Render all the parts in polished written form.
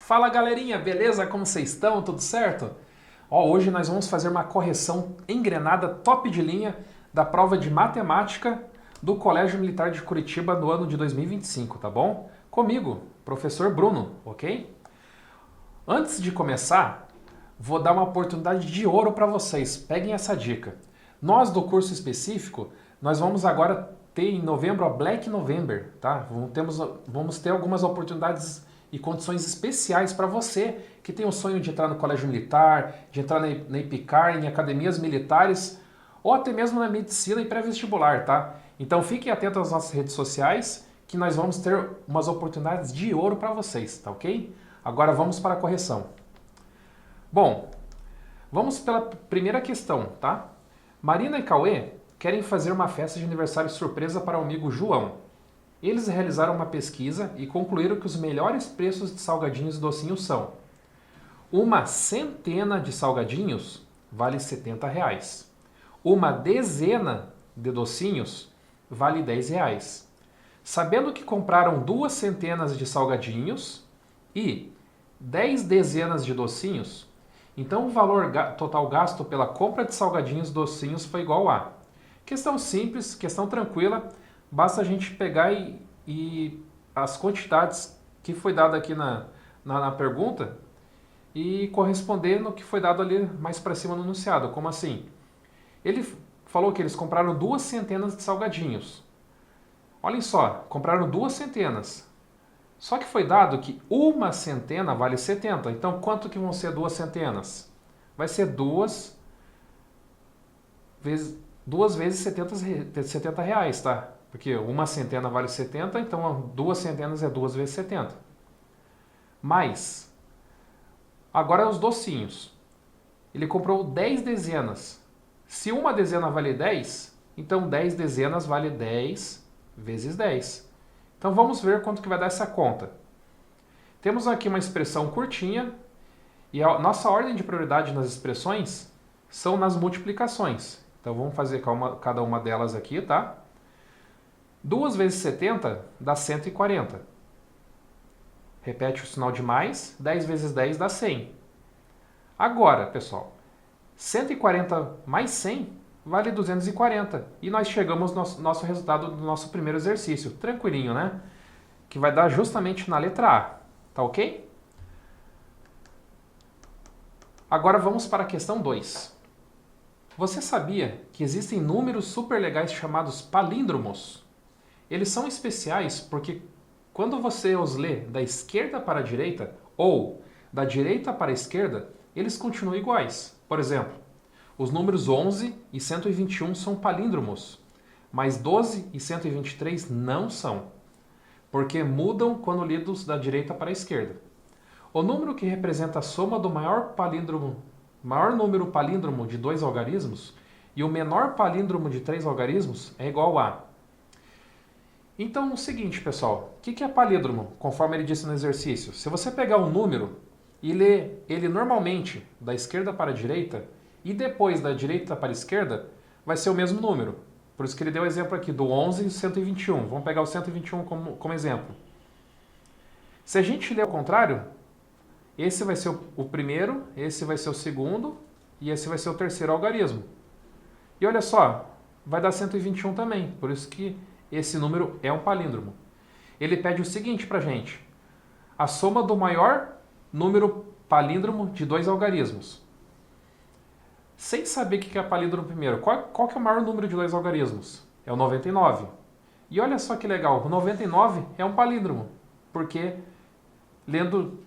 Fala galerinha, beleza? Como vocês estão? Tudo certo? Hoje nós vamos fazer uma correção engrenada top de linha da prova de matemática do Colégio Militar de Curitiba no ano de 2025, tá bom? Comigo, professor Bruno, ok? Antes de começar, vou dar uma oportunidade de ouro para vocês. Peguem essa dica. Nós do curso específico, nós vamos agora ter em novembro a Black November, tá? Vamos ter algumas oportunidades e condições especiais para você que tem o sonho de entrar no colégio militar, de entrar na IPCAR, em academias militares ou até mesmo na medicina e pré-vestibular, tá? Então fiquem atentos às nossas redes sociais que nós vamos ter umas oportunidades de ouro para vocês, tá ok? Agora vamos para a correção. Bom, vamos pela primeira questão, tá? Marina e Cauê querem fazer uma festa de aniversário surpresa para o amigo João. Eles realizaram uma pesquisa e concluíram que os melhores preços de salgadinhos e docinhos são: uma centena de salgadinhos vale R$ 70. Uma dezena de docinhos vale R$ 10. Sabendo que compraram 2 centenas de salgadinhos e 10 dezenas de docinhos, então o valor total gasto pela compra de salgadinhos e docinhos foi igual a... Questão simples, questão tranquila, basta a gente pegar e as quantidades que foi dada aqui na pergunta e corresponder no que foi dado ali mais para cima no enunciado. Como assim? Ele falou que eles compraram 2 centenas de salgadinhos. Olhem só, compraram 2 centenas. Só que foi dado que uma centena vale 70. Então, quanto que vão ser 2 centenas? Vai ser 2 vezes R$ 70, tá? Porque uma centena vale 70, então 2 centenas é 2 vezes 70. Mas, agora os docinhos. Ele comprou 10 dezenas. Se uma dezena vale 10, então 10 dezenas vale 10 vezes 10. Então vamos ver quanto que vai dar essa conta. Temos aqui uma expressão curtinha e a nossa ordem de prioridade nas expressões são nas multiplicações. Então vamos fazer cada uma delas aqui, tá? 2 vezes 70 dá 140. Repete o sinal de mais, 10 vezes 10 dá 100. Agora, pessoal, 140 mais 100 vale 240. E nós chegamos no nosso resultado do nosso primeiro exercício. Tranquilinho, né? Que vai dar justamente na letra A. Tá ok? Agora vamos para a questão 2. Você sabia que existem números super legais chamados palíndromos? Eles são especiais porque quando você os lê da esquerda para a direita ou da direita para a esquerda, eles continuam iguais. Por exemplo, os números 11 e 121 são palíndromos, mas 12 e 123 não são, porque mudam quando lidos da direita para a esquerda. O número que representa a soma do maior número palíndromo de 2 algarismos e o menor palíndromo de 3 algarismos é igual a... Então, o seguinte, pessoal, o que é palíndromo, conforme ele disse no exercício? Se você pegar um número e ler ele normalmente da esquerda para a direita e depois da direita para a esquerda, vai ser o mesmo número. Por isso que ele deu o exemplo aqui do 11 e 121. Vamos pegar o 121 como exemplo. Se a gente ler ao contrário, esse vai ser o primeiro, esse vai ser o segundo e esse vai ser o terceiro algarismo. E olha só, vai dar 121 também, por isso que esse número é um palíndromo. Ele pede o seguinte pra gente: a soma do maior número palíndromo de 2 algarismos. Sem saber o que é palíndromo primeiro, qual que é o maior número de 2 algarismos? É o 99. E olha só que legal, o 99 é um palíndromo, porque lendo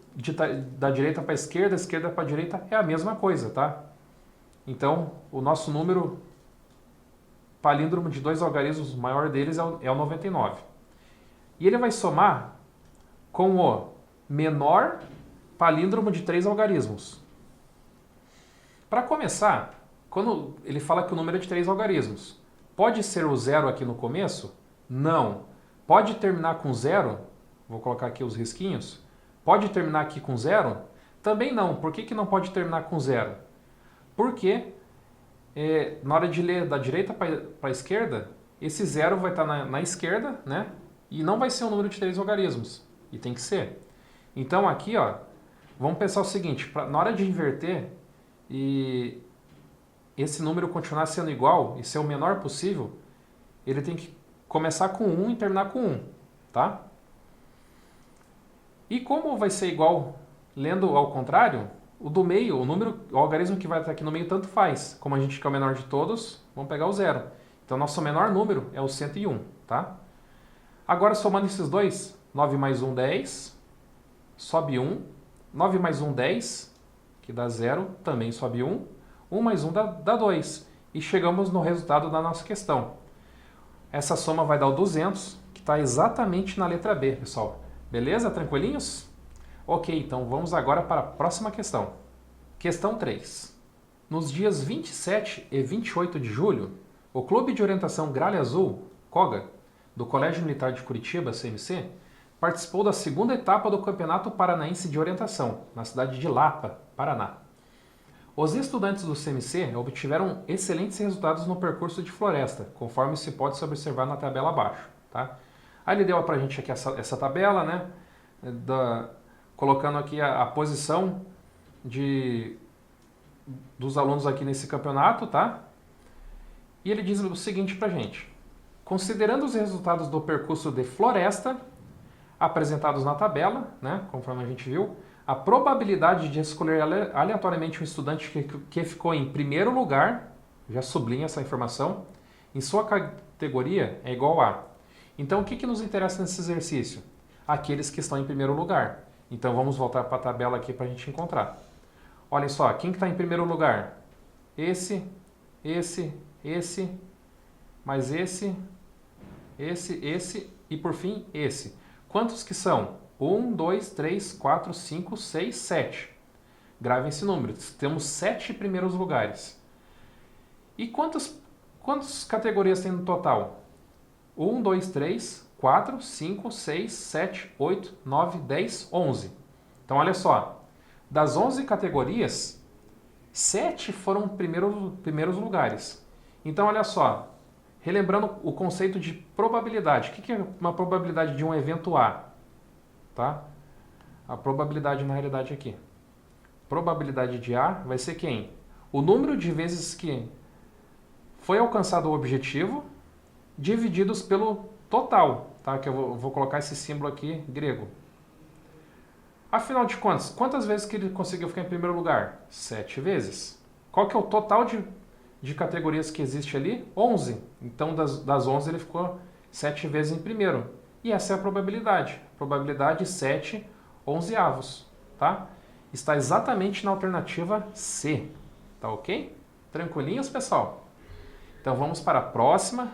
da direita para a esquerda para a direita é a mesma coisa, tá? Então, o nosso número palíndromo de 2 algarismos, o maior deles é o 99. E ele vai somar com o menor palíndromo de 3 algarismos. Para começar, quando ele fala que o número é de 3 algarismos, pode ser o zero aqui no começo? Não. Pode terminar com zero? Vou colocar aqui os risquinhos. Pode terminar aqui com zero? Também não. Por que não pode terminar com zero? Porque na hora de ler da direita para a esquerda, esse zero vai estar na esquerda, né? E não vai ser um número de 3 algarismos. E tem que ser. Então aqui, ó, Vamos pensar o seguinte, na hora de inverter e esse número continuar sendo igual e ser o menor possível, ele tem que começar com 1 e terminar com 1, tá? E como vai ser igual lendo ao contrário, o do meio, o algarismo que vai estar aqui no meio tanto faz. Como a gente quer o menor de todos, vamos pegar o 0. Então, nosso menor número é o 101, tá? Agora, somando esses dois, 9 mais 1, 10, sobe 1. 9 mais 1, 10, que dá 0, também sobe 1. 1 mais 1 dá 2. E chegamos no resultado da nossa questão. Essa soma vai dar o 200, que está exatamente na letra B, pessoal. Beleza? Tranquilinhos? Ok, então vamos agora para a próxima questão. Questão 3. Nos dias 27 e 28 de julho, o Clube de Orientação Gralha Azul, COGA, do Colégio Militar de Curitiba, CMC, participou da segunda etapa do Campeonato Paranaense de Orientação, na cidade de Lapa, Paraná. Os estudantes do CMC obtiveram excelentes resultados no percurso de floresta, conforme se pode observar na tabela abaixo. Tá? Aí ele deu para a gente aqui essa tabela, né? Colocando aqui a posição dos alunos aqui nesse campeonato, tá? E ele diz o seguinte para a gente. Considerando os resultados do percurso de floresta, apresentados na tabela, né? Conforme a gente viu, a probabilidade de escolher aleatoriamente um estudante que ficou em primeiro lugar, já sublinha essa informação, em sua categoria é igual a. Então, o que nos interessa nesse exercício? Aqueles que estão em primeiro lugar. Então, vamos voltar para a tabela aqui para a gente encontrar. Olhem só, quem que está em primeiro lugar? Esse, mais esse e, por fim, esse. Quantos que são? 1, 2, 3, 4, 5, 6, 7. Gravem esse número. Temos 7 primeiros lugares. E quantas categorias tem no total? 1, 2, 3, 4, 5, 6, 7, 8, 9, 10, 11. Então, olha só. Das 11 categorias, 7 foram primeiros lugares. Então, olha só. Relembrando o conceito de probabilidade. O que é uma probabilidade de um evento A? Tá? A probabilidade na realidade aqui. Probabilidade de A vai ser quem? O número de vezes que foi alcançado o objetivo divididos pelo total, tá? Que eu vou colocar esse símbolo aqui grego. Afinal de contas, quantas vezes que ele conseguiu ficar em primeiro lugar? 7 vezes. Qual que é o total de categorias que existe ali? 11. Então, das 11 ele ficou 7 vezes em primeiro. E essa é a probabilidade. Probabilidade 7 onzeavos, tá? Está exatamente na alternativa C, tá ok? Tranquilinhos, pessoal? Então vamos para a próxima,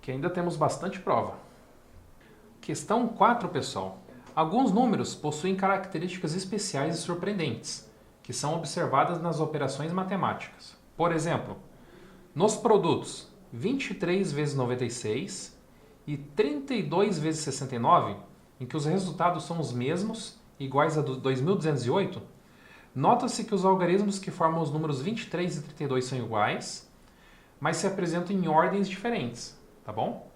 que ainda temos bastante prova. Questão 4, pessoal. Alguns números possuem características especiais e surpreendentes, que são observadas nas operações matemáticas. Por exemplo, nos produtos 23 vezes 96 e 32 vezes 69, em que os resultados são os mesmos, iguais a 2208, nota-se que os algarismos que formam os números 23 e 32 são iguais, mas se apresentam em ordens diferentes, tá bom?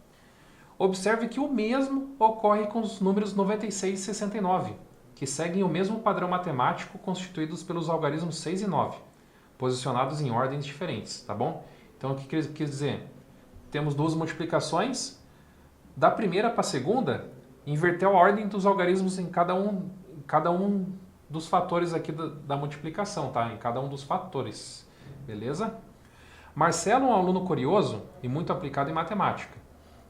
Observe que o mesmo ocorre com os números 96 e 69, que seguem o mesmo padrão matemático constituídos pelos algarismos 6 e 9, posicionados em ordens diferentes, tá bom? Então, o que quis dizer? Temos duas multiplicações. Da primeira para a segunda, inverteu a ordem dos algarismos em cada um dos fatores aqui da multiplicação, tá? Em cada um dos fatores, beleza? Marcelo é um aluno curioso e muito aplicado em matemática.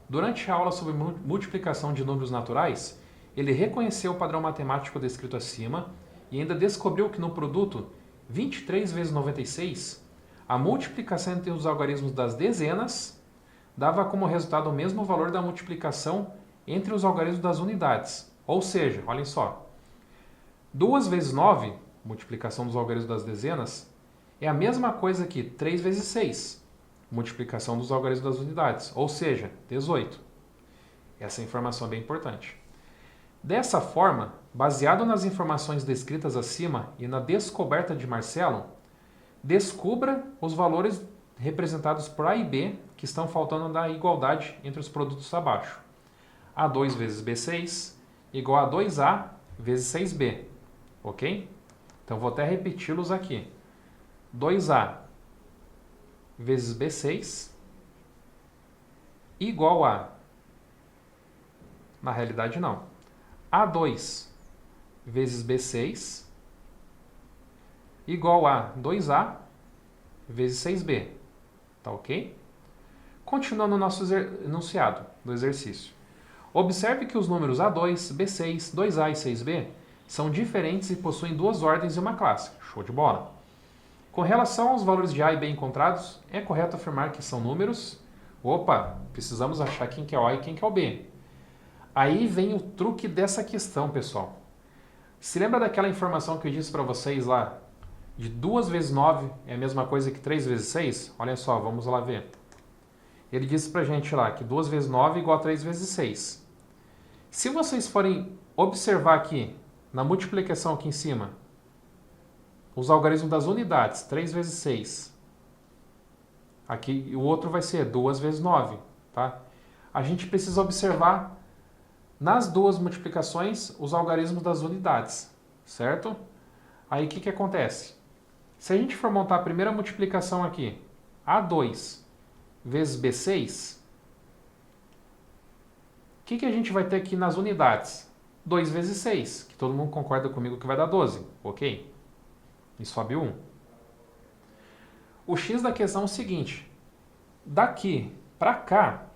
Durante a aula sobre multiplicação de números naturais, ele reconheceu o padrão matemático descrito acima e ainda descobriu que no produto 23 vezes 96, a multiplicação entre os algarismos das dezenas dava como resultado o mesmo valor da multiplicação entre os algarismos das unidades. Ou seja, olhem só, 2 vezes 9, multiplicação dos algarismos das dezenas, é a mesma coisa que 3 vezes 6, multiplicação dos algarismos das unidades, ou seja, 18. Essa informação é bem importante. Dessa forma, baseado nas informações descritas acima e na descoberta de Marcelo, descubra os valores representados por A e B que estão faltando na igualdade entre os produtos abaixo. A2 vezes B6 igual a 2A vezes 6B. ok? Então vou até repeti-los aqui. 2A vezes B6 igual a... Na realidade não. A2 vezes B6 igual a 2A vezes 6B. Tá ok? Continuando o nosso enunciado do exercício. Observe que os números A2, B6, 2A e 6B são diferentes e possuem duas ordens e uma classe. Show de bola! Com relação aos valores de A e B encontrados, é correto afirmar que são números... Opa, precisamos achar quem que é o A e quem que é o B. Aí vem o truque dessa questão, pessoal. Se lembra daquela informação que eu disse para vocês lá? De 2 vezes 9 é a mesma coisa que 3 vezes 6? Olha só, vamos lá ver. Ele disse pra gente lá que 2 vezes 9 é igual a 3 vezes 6. Se vocês forem observar aqui, na multiplicação aqui em cima, os algarismos das unidades, 3 vezes 6. Aqui o outro vai ser 2 vezes 9. Tá? A gente precisa observar nas duas multiplicações os algarismos das unidades. Certo? Aí o que acontece? Se a gente for montar a primeira multiplicação aqui, A2 vezes B6, o que a gente vai ter aqui nas unidades? 2 vezes 6, que todo mundo concorda comigo que vai dar 12, ok? E sobe 1. O X da questão é o seguinte, daqui para cá,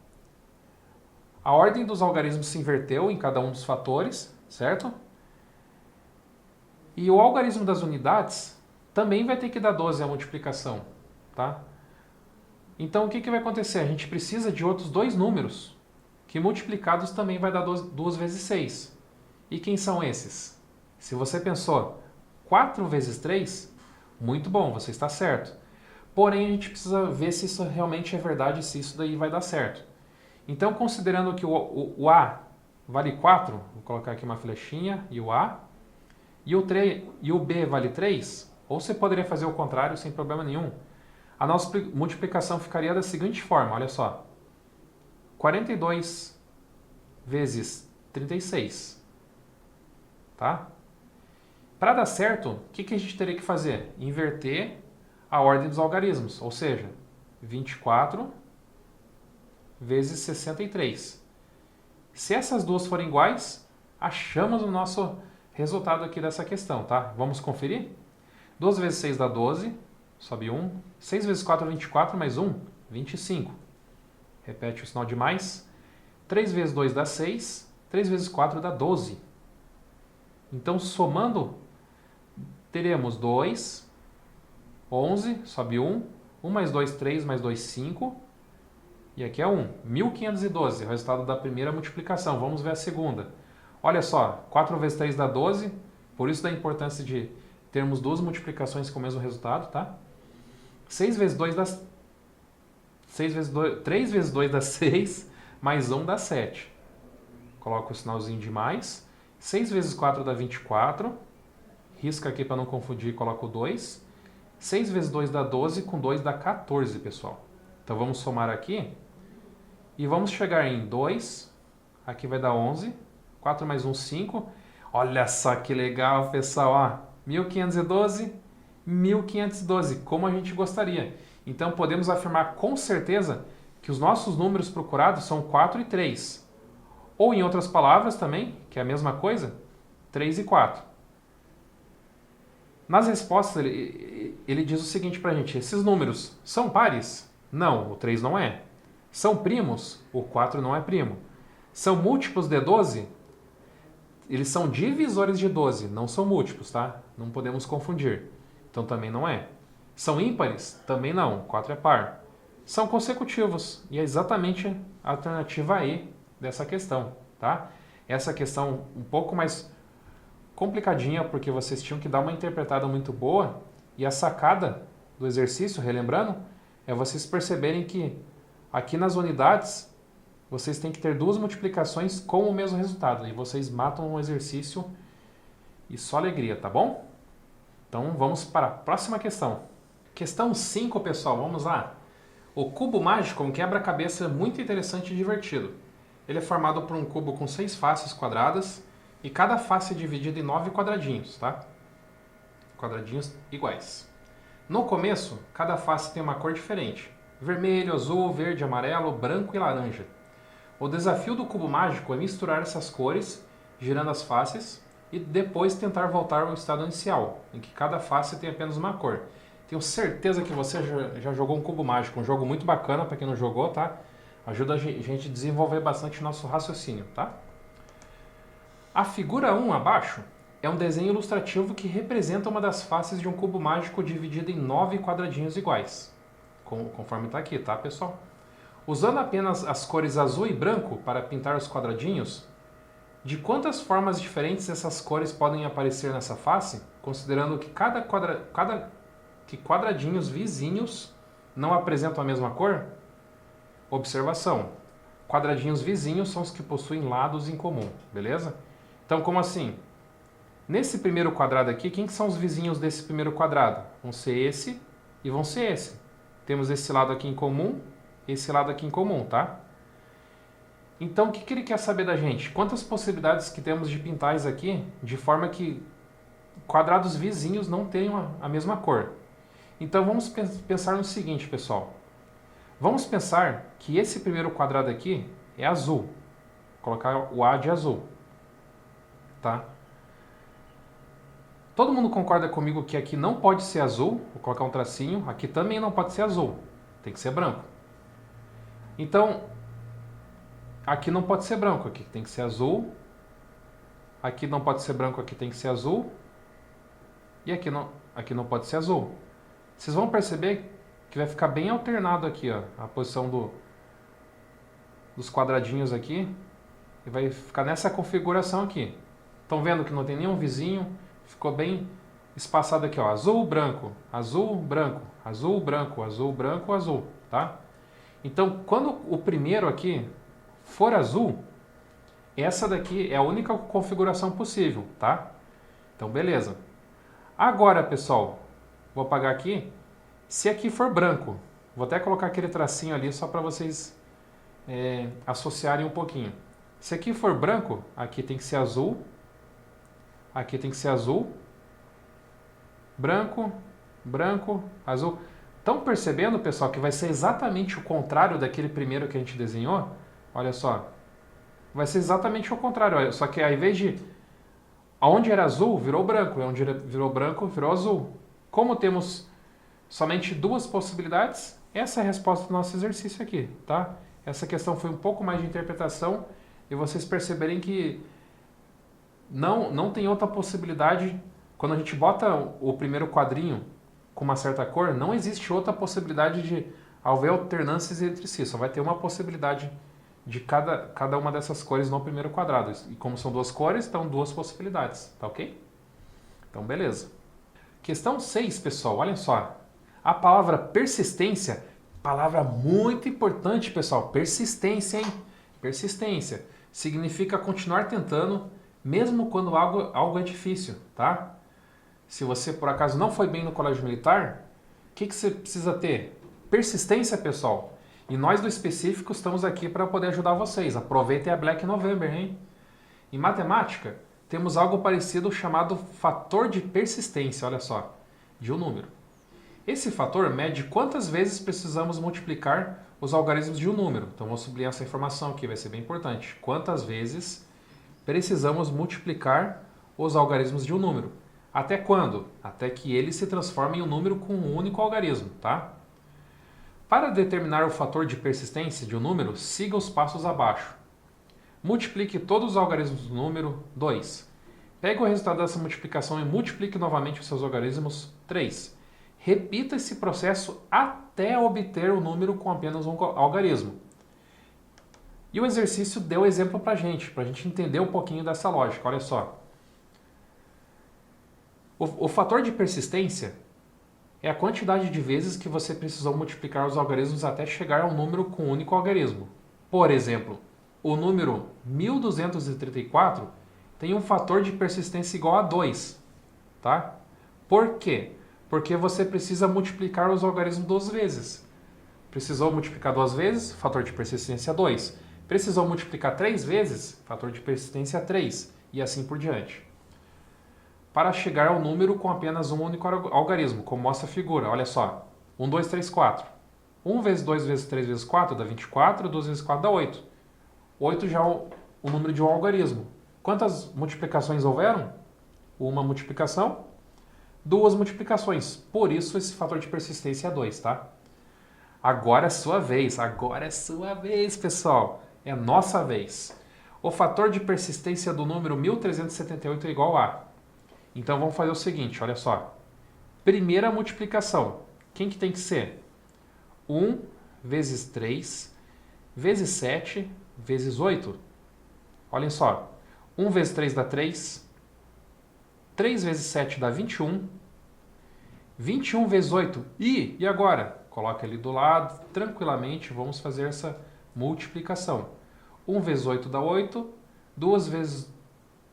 a ordem dos algarismos se inverteu em cada um dos fatores, certo? E o algarismo das unidades também vai ter que dar 12 a multiplicação, tá? Então, o que vai acontecer? A gente precisa de outros dois números, que multiplicados também vai dar 2 vezes 6. E quem são esses? Se você pensou 4 vezes 3, muito bom, você está certo. Porém, a gente precisa ver se isso realmente é verdade, se isso daí vai dar certo. Então, considerando que o A vale 4, vou colocar aqui uma flechinha, e o A, e o B vale 3, ou você poderia fazer o contrário sem problema nenhum. A nossa multiplicação ficaria da seguinte forma, olha só. 42 vezes 36. Tá? Para dar certo, o que a gente teria que fazer? Inverter a ordem dos algarismos, ou seja, 24 vezes 63. Se essas duas forem iguais, achamos o nosso resultado aqui dessa questão, tá? Vamos conferir? 2 vezes 6 dá 12, sobe 1. 6 vezes 4 é 24, mais 1, 25. Repete o sinal de mais. 3 vezes 2 dá 6, 3 vezes 4 dá 12. Então, somando, teremos 2, 11, sobe 1, 1 mais 2, 3, mais 2, 5, e aqui é 1. 1512, o resultado da primeira multiplicação. Vamos ver a segunda. Olha só, 4 vezes 3 dá 12, por isso da importância de termos duas multiplicações com o mesmo resultado, tá? 6 vezes 2 dá... 3 vezes 2 dá 6, mais 1 dá 7. Coloco o sinalzinho de mais. 6 vezes 4 dá 24. Risca aqui para não confundir, coloco 2. 6 vezes 2 dá 12, com 2 dá 14, pessoal. Então vamos somar aqui. E vamos chegar em 2. Aqui vai dar 11. 4 mais 1, 5. Olha só que legal, pessoal. Ó, 1512, 1512, como a gente gostaria. Então podemos afirmar com certeza que os nossos números procurados são 4 e 3. Ou em outras palavras também, que é a mesma coisa, 3 e 4. Nas respostas ele diz o seguinte pra gente, esses números são pares? Não, o 3 não é. São primos? O 4 não é primo. São múltiplos de 12? Eles são divisores de 12, não são múltiplos, tá? Não podemos confundir. Então também não é. São ímpares? Também não, 4 é par. São consecutivos, e é exatamente a alternativa E dessa questão, tá? Essa questão um pouco mais complicadinha, porque vocês tinham que dar uma interpretada muito boa, e a sacada do exercício, relembrando, é vocês perceberem que aqui nas unidades, vocês têm que ter duas multiplicações com o mesmo resultado, e vocês matam o exercício e só alegria, tá bom? Então vamos para a próxima questão. Questão 5, pessoal, vamos lá. O cubo mágico é um quebra-cabeça muito interessante e divertido. Ele é formado por um cubo com 6 faces quadradas e cada face é dividida em 9 quadradinhos, tá? quadradinhos iguais. No começo, cada face tem uma cor diferente. Vermelho, azul, verde, amarelo, branco e laranja. O desafio do cubo mágico é misturar essas cores, girando as faces, e depois tentar voltar ao estado inicial, em que cada face tem apenas uma cor. Tenho certeza que você já jogou um cubo mágico, um jogo muito bacana para quem não jogou, tá? Ajuda a gente a desenvolver bastante nosso raciocínio, tá? A figura 1 abaixo é um desenho ilustrativo que representa uma das faces de um cubo mágico dividido em 9 quadradinhos iguais, conforme está aqui, tá, pessoal? Usando apenas as cores azul e branco para pintar os quadradinhos, de quantas formas diferentes essas cores podem aparecer nessa face, considerando que quadradinhos vizinhos não apresentam a mesma cor? Observação: quadradinhos vizinhos são os que possuem lados em comum, beleza? Então, como assim? Nesse primeiro quadrado aqui, quem que são os vizinhos desse primeiro quadrado? Vão ser esse e vão ser esse. Temos esse lado aqui em comum, esse lado aqui em comum, tá? Então, o que ele quer saber da gente? Quantas possibilidades que temos de pintar isso aqui de forma que quadrados vizinhos não tenham a mesma cor? Então, vamos pensar no seguinte, pessoal. Vamos pensar que esse primeiro quadrado aqui é azul. Vou colocar o A de azul, tá? Todo mundo concorda comigo que aqui não pode ser azul? Vou colocar um tracinho. Aqui também não pode ser azul. Tem que ser branco. Então, aqui não pode ser branco. Aqui tem que ser azul. Aqui não pode ser branco. Aqui tem que ser azul. E aqui não pode ser azul. Vocês vão perceber que vai ficar bem alternado aqui, ó, a posição dos quadradinhos aqui. E vai ficar nessa configuração aqui. Estão vendo que não tem nenhum vizinho? Ficou bem espaçado aqui, ó. Azul, branco, azul, branco, azul, branco, azul, branco, azul, tá? Então, quando o primeiro aqui for azul, essa daqui é a única configuração possível, tá? Então, beleza. Agora, pessoal, vou apagar aqui. Se aqui for branco, vou até colocar aquele tracinho ali só para vocês associarem um pouquinho. Se aqui for branco, aqui tem que ser azul. Aqui tem que ser azul, branco, branco, azul. Estão percebendo, pessoal, que vai ser exatamente o contrário daquele primeiro que a gente desenhou? Olha só. Vai ser exatamente o contrário. Olha, só que ao invés de... Onde era azul, virou branco. Onde virou branco, virou azul. Como temos somente duas possibilidades, essa é a resposta do nosso exercício aqui, tá? Essa questão foi um pouco mais de interpretação e vocês perceberem que não tem outra possibilidade. Quando a gente bota o primeiro quadrinho com uma certa cor, não existe outra possibilidade de haver alternâncias entre si. Só vai ter uma possibilidade de cada uma dessas cores no primeiro quadrado. E como são duas cores, então duas possibilidades. Tá ok? Então, beleza. Questão 6, pessoal. Olha só. A palavra persistência, palavra muito importante, pessoal. Persistência, hein? Persistência. Significa continuar tentando mesmo quando algo é difícil, tá? Se você, por acaso, não foi bem no colégio militar, o que você precisa ter? Persistência, pessoal. E nós, do específico, estamos aqui para poder ajudar vocês. Aproveitem a Black November, hein? Em matemática, temos algo parecido chamado fator de persistência, olha só, de um número. Esse fator mede quantas vezes precisamos multiplicar os algarismos de um número. Então, vou sublinhar essa informação aqui, vai ser bem importante. Quantas vezes precisamos multiplicar os algarismos de um número. Até quando? Até que ele se transforme em um número com um único algarismo, tá? Para determinar o fator de persistência de um número, siga os passos abaixo. Multiplique todos os algarismos do número 2. Pegue o resultado dessa multiplicação e multiplique novamente os seus algarismos 3. Repita esse processo até obter o número com apenas um algarismo. E o exercício deu exemplo para a gente entender um pouquinho dessa lógica. Olha só. O fator de persistência é a quantidade de vezes que você precisou multiplicar os algarismos até chegar a um número com um único algarismo. Por exemplo, o número 1234 tem um fator de persistência igual a 2. Tá? Por quê? Porque você precisa multiplicar os algarismos 2 vezes. Precisou multiplicar 2 vezes, fator de persistência 2. Precisou multiplicar 3 vezes, fator de persistência 3, e assim por diante. para chegar ao número com apenas um único algarismo, como mostra a figura. Olha só, 1, 2, 3, 4. 1 vezes 2 vezes 3 vezes 4 dá 24, 2 vezes 4 dá 8. 8 já é o número de um algarismo. Quantas multiplicações houveram? Uma multiplicação, duas multiplicações. Por isso esse fator de persistência é 2, tá? Agora é sua vez, pessoal. É nossa vez. O fator de persistência do número 1378 é igual a... Então vamos fazer o seguinte, olha só. Primeira multiplicação. Quem que tem que ser? 1 vezes 3 vezes 7 vezes 8. Olhem só. 1 vezes 3 dá 3. 3 vezes 7 dá 21. 21 vezes 8. E agora? Coloca ali do lado, tranquilamente, vamos fazer essa multiplicação. 1 vezes 8 dá 8. 2 vezes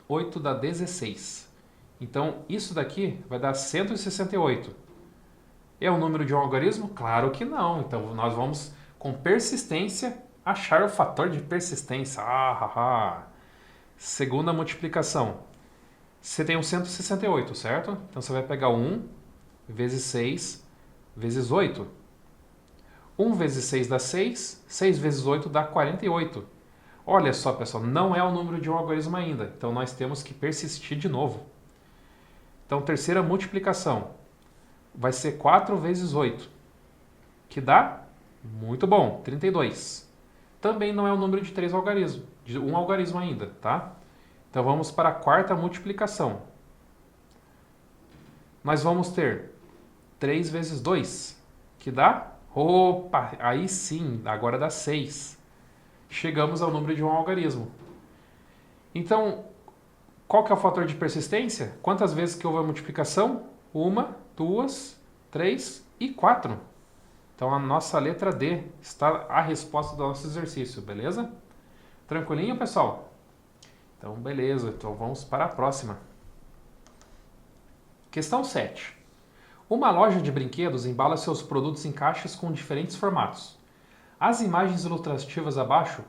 8 dá 16. Então, isso daqui vai dar 168. É o número de um algarismo? Claro que não. Então, nós vamos, com persistência, achar o fator de persistência. Segunda multiplicação. Você tem um 168, certo? Então, você vai pegar 1 vezes 6 vezes 8. 1 vezes 6 dá 6. 6 vezes 8 dá 48. Olha só, pessoal, não é o número de um algarismo ainda. Então, nós temos que persistir de novo. Então, terceira multiplicação vai ser 4 vezes 8, que dá, muito bom, 32. Também não é o número de 3 algarismos, de um algarismo ainda, tá? Então, vamos para a quarta multiplicação. Nós vamos ter 3 vezes 2, que dá, opa, aí sim, agora dá 6. Chegamos ao número de um algarismo. Então, qual que é o fator de persistência? Quantas vezes que houve a multiplicação? 1, 2, 3 e 4. Então, a nossa letra D está a resposta do nosso exercício, beleza? Tranquilinho, pessoal? Então, beleza. Então, vamos para a próxima. Questão 7. Uma loja de brinquedos embala seus produtos em caixas com diferentes formatos. As imagens ilustrativas abaixo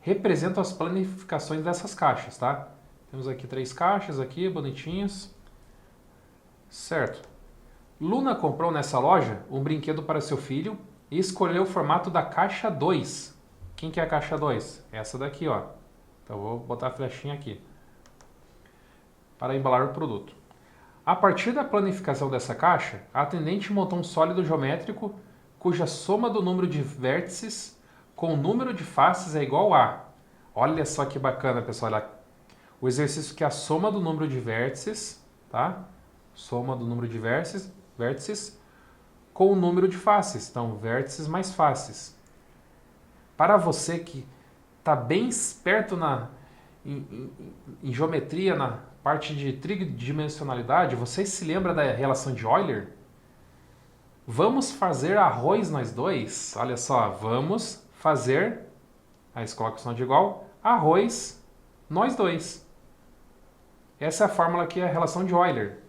representam as planificações dessas caixas, tá? Temos aqui 3 caixas aqui, bonitinhas. Certo. Luna comprou nessa loja um brinquedo para seu filho e escolheu o formato da caixa 2. Quem que é a caixa 2? Essa daqui, ó. Então eu vou botar a flechinha aqui. Para embalar o produto. A partir da planificação dessa caixa, a atendente montou um sólido geométrico cuja soma do número de vértices com o número de faces é igual a... Olha só que bacana, pessoal. Olha, o exercício que é a soma do número de vértices, tá? Soma do número de vértices com o número de faces. Então, vértices mais faces. Para você que está bem esperto em geometria, na parte de tridimensionalidade, você se lembra da relação de Euler? Vamos fazer arroz nós dois? Olha só, vamos fazer, aí você coloca o sinal de igual, arroz nós dois. Essa é a fórmula que é a relação de Euler.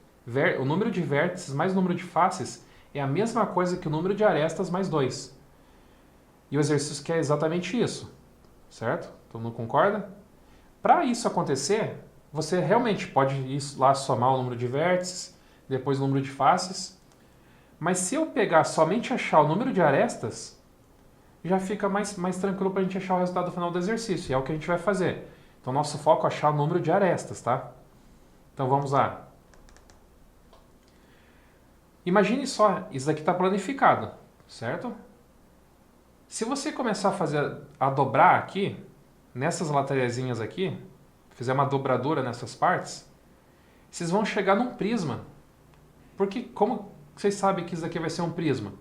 O número de vértices mais o número de faces é a mesma coisa que o número de arestas mais 2. E o exercício quer exatamente isso, certo? Todo mundo concorda? Para isso acontecer, você realmente pode ir lá somar o número de vértices, depois o número de faces. Mas se eu pegar somente achar o número de arestas, já fica mais tranquilo para a gente achar o resultado final do exercício. E é o que a gente vai fazer. Então, nosso foco é achar o número de arestas, tá? Então, vamos lá. Imagine só, isso daqui está planificado, certo? Se você começar a dobrar aqui, nessas laterezinhas aqui, fizer uma dobradura nessas partes, vocês vão chegar num prisma. Porque como vocês sabem que isso daqui vai ser um prisma?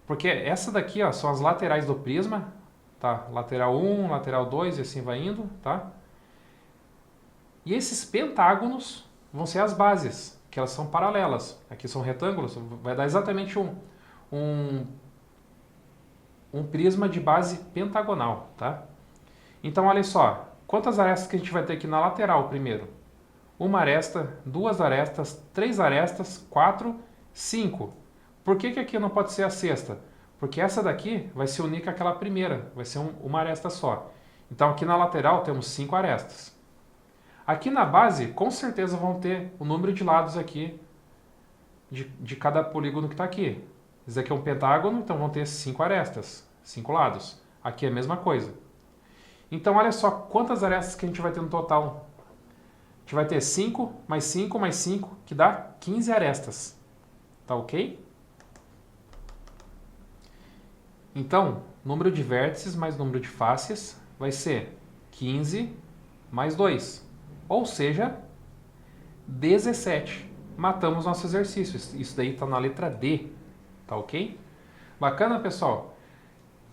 Porque essa daqui, ó, são as laterais do prisma, tá? Lateral 1, lateral 2 e assim vai indo, tá? E esses pentágonos vão ser as bases, que elas são paralelas. Aqui são retângulos, vai dar exatamente um prisma de base pentagonal, tá? Então, olha só, quantas arestas que a gente vai ter aqui na lateral primeiro? Uma aresta, 2 arestas, 3 arestas, 4, 5. Por que aqui não pode ser a sexta? Porque essa daqui vai se unir com aquela primeira, vai ser uma aresta só. Então, aqui na lateral temos 5 arestas. Aqui na base, com certeza vão ter o número de lados aqui de cada polígono que está aqui. Esse aqui é um pentágono, então vão ter 5 arestas, 5 lados. Aqui é a mesma coisa. Então olha só quantas arestas que a gente vai ter no total. A gente vai ter 5 mais 5 mais 5, que dá 15 arestas. Tá ok? Então, número de vértices mais número de faces vai ser 15 mais 2. Ou seja, 17. Matamos nosso exercício. Isso daí está na letra D. Tá ok? Bacana, pessoal?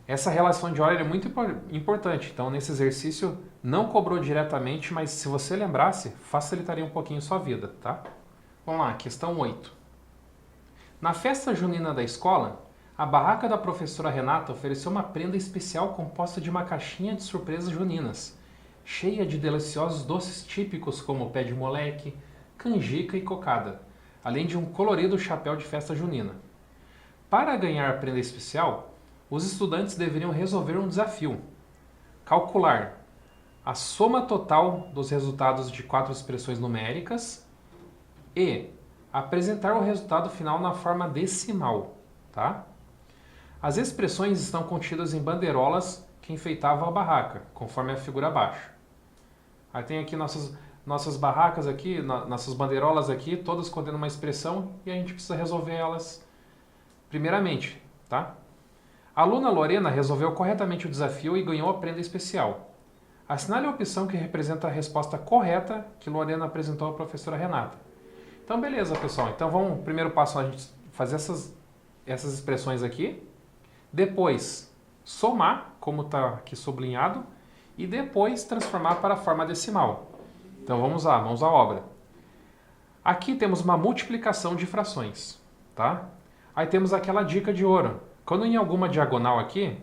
Essa relação de ordem é muito importante. Então, nesse exercício, não cobrou diretamente, mas se você lembrasse, facilitaria um pouquinho sua vida, tá? Vamos lá, questão 8. Na festa junina da escola, a barraca da professora Renata ofereceu uma prenda especial composta de uma caixinha de surpresas juninas, cheia de deliciosos doces típicos como pé de moleque, canjica e cocada, além de um colorido chapéu de festa junina. Para ganhar a prenda especial, os estudantes deveriam resolver um desafio: calcular a soma total dos resultados de 4 expressões numéricas e apresentar o resultado final na forma decimal, tá? As expressões estão contidas em bandeirolas que enfeitavam a barraca, conforme a figura abaixo. Aí tem aqui nossas barracas aqui, nossas bandeirolas aqui, todas contendo uma expressão e a gente precisa resolver elas primeiramente, tá? A aluna Lorena resolveu corretamente o desafio e ganhou a prenda especial. Assinale a opção que representa a resposta correta que Lorena apresentou à professora Renata. Então, beleza, pessoal. Então, vamos, primeiro passo, a gente fazer essas expressões aqui. Depois, somar, como está aqui sublinhado. E depois, transformar para a forma decimal. Então, vamos lá, mãos à obra. Aqui temos uma multiplicação de frações, tá? Aí temos aquela dica de ouro. Quando em alguma diagonal aqui,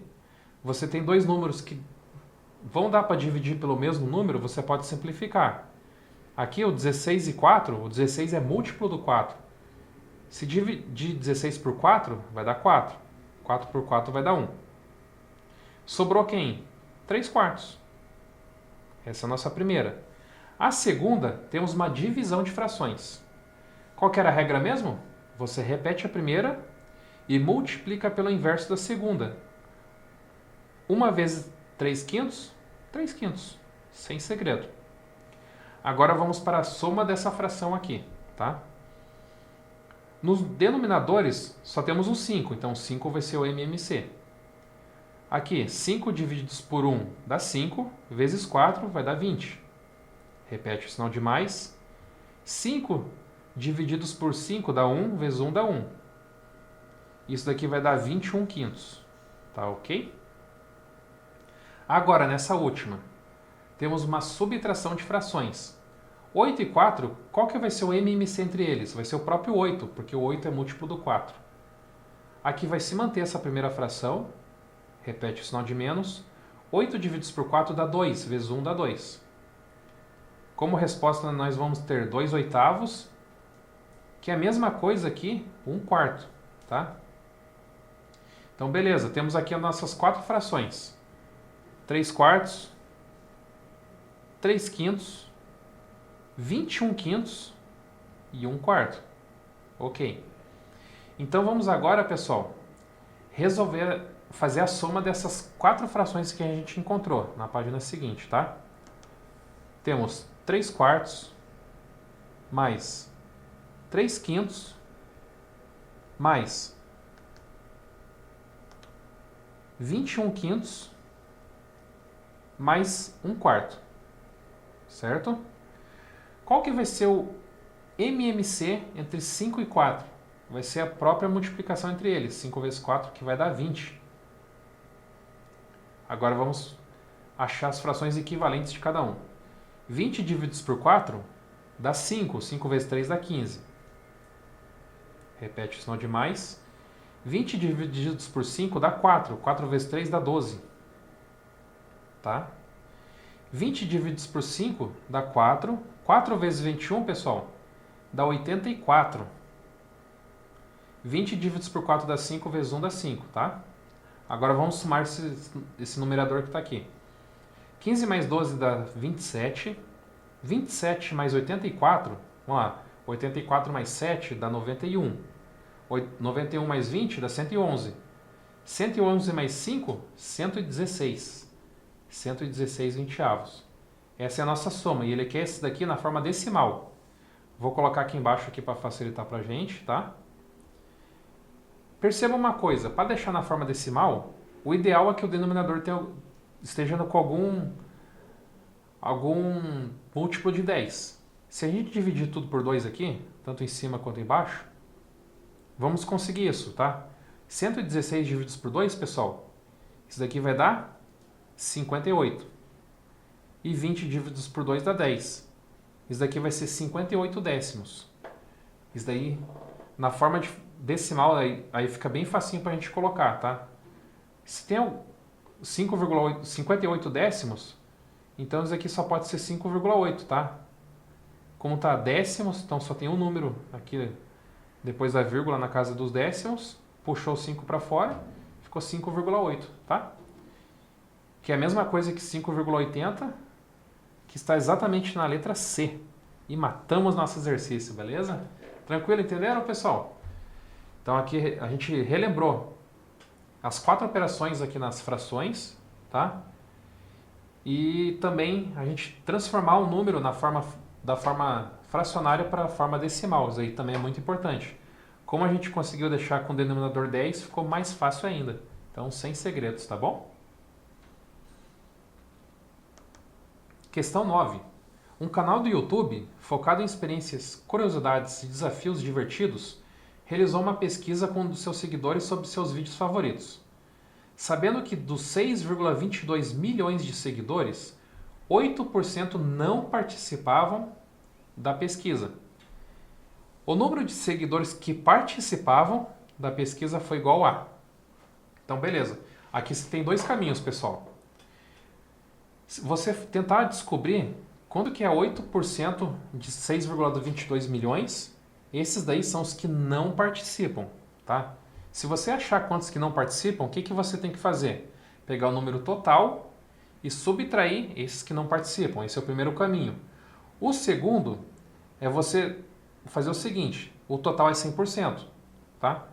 você tem dois números que vão dar para dividir pelo mesmo número, você pode simplificar. Aqui o 16 e 4, o 16 é múltiplo do 4. Se dividir 16 por 4, vai dar 4. 4 por 4 vai dar 1. Sobrou quem? 3 quartos. Essa é a nossa primeira. A segunda, temos uma divisão de frações. Qual que era a regra mesmo? Você repete a primeira e multiplica pelo inverso da segunda. 1 vezes 3 quintos, 3 quintos. Sem segredo. Agora vamos para a soma dessa fração aqui, tá? Nos denominadores só temos o 5, então 5 vai ser o MMC. Aqui, 5 divididos por 1 dá 5, vezes 4 vai dar 20. Repete o sinal de mais. 5 divididos por 5 dá 1, vezes 1 dá 1. Isso daqui vai dar 21 quintos. Tá ok? Agora, nessa última, temos uma subtração de frações. 8 e 4, qual que vai ser o MMC entre eles? Vai ser o próprio 8, porque o 8 é múltiplo do 4. Aqui vai se manter essa primeira fração. Repete o sinal de menos. 8 divididos por 4 dá 2, vezes 1 dá 2. Como resposta, nós vamos ter 2 oitavos, que é a mesma coisa aqui, 1 quarto. Tá? Então, beleza. Temos aqui as nossas 4 frações. 3 quartos, 3 quintos, 21 quintos e 1 quarto. Ok. Então vamos agora, pessoal, fazer a soma dessas 4 frações que a gente encontrou na página seguinte, tá? Temos 3 quartos mais 3 quintos mais 21 quintos mais 1 quarto. Certo? Qual que vai ser o MMC entre 5 e 4? Vai ser a própria multiplicação entre eles. 5 vezes 4, que vai dar 20. Agora vamos achar as frações equivalentes de cada um. 20 divididos por 4 dá 5. 5 vezes 3 dá 15. Repete o sinal de mais. 20 divididos por 5 dá 4. 4 vezes 3 dá 12. Tá? 20 divididos por 5 dá 4. 4 vezes 21, pessoal, dá 84. 20 divididos por 4 dá 5, vezes 1 dá 5, tá? Agora vamos somar esse numerador que está aqui. 15 mais 12 dá 27. 27 mais 84, vamos lá, 84 mais 7 dá 91. 91 mais 20 dá 111. 111 mais 5, 116. 116 vinteavos. Essa é a nossa soma e ele quer esse daqui na forma decimal. Vou colocar aqui embaixo aqui para facilitar para a gente, tá? Perceba uma coisa, para deixar na forma decimal, o ideal é que o denominador esteja com algum múltiplo de 10. Se a gente dividir tudo por 2 aqui, tanto em cima quanto embaixo, vamos conseguir isso, tá? 116 divididos por 2, pessoal, isso daqui vai dar 58. E 20 divididos por 2 dá 10. Isso daqui vai ser 58 décimos. Isso daí, na forma decimal, aí fica bem facinho para a gente colocar, tá? Se tem 58 décimos, então isso aqui só pode ser 5,8, tá? Como tá décimos, então só tem um número aqui depois da vírgula na casa dos décimos, puxou 5 para fora, ficou 5,8, tá? Que é a mesma coisa que 5,80, que está exatamente na letra C. E matamos nosso exercício, beleza? Tranquilo, entenderam, pessoal? Então aqui a gente relembrou as 4 operações aqui nas frações, tá? E também a gente transformar o número da forma fracionária para a forma decimal. Isso aí também é muito importante. Como a gente conseguiu deixar com o denominador 10, ficou mais fácil ainda. Então, sem segredos, tá bom? Questão 9. Um canal do YouTube, focado em experiências, curiosidades e desafios divertidos, realizou uma pesquisa com um dos seus seguidores sobre seus vídeos favoritos. Sabendo que dos 6,22 milhões de seguidores, 8% não participavam da pesquisa. O número de seguidores que participavam da pesquisa foi igual a... Então, beleza. Aqui você tem 2 caminhos, pessoal. Se você tentar descobrir quando que é 8% de 6,22 milhões, esses daí são os que não participam, tá? Se você achar quantos que não participam, o que que você tem que fazer? Pegar o número total e subtrair esses que não participam. Esse é o primeiro caminho. O segundo é você fazer o seguinte, o total é 100%, tá?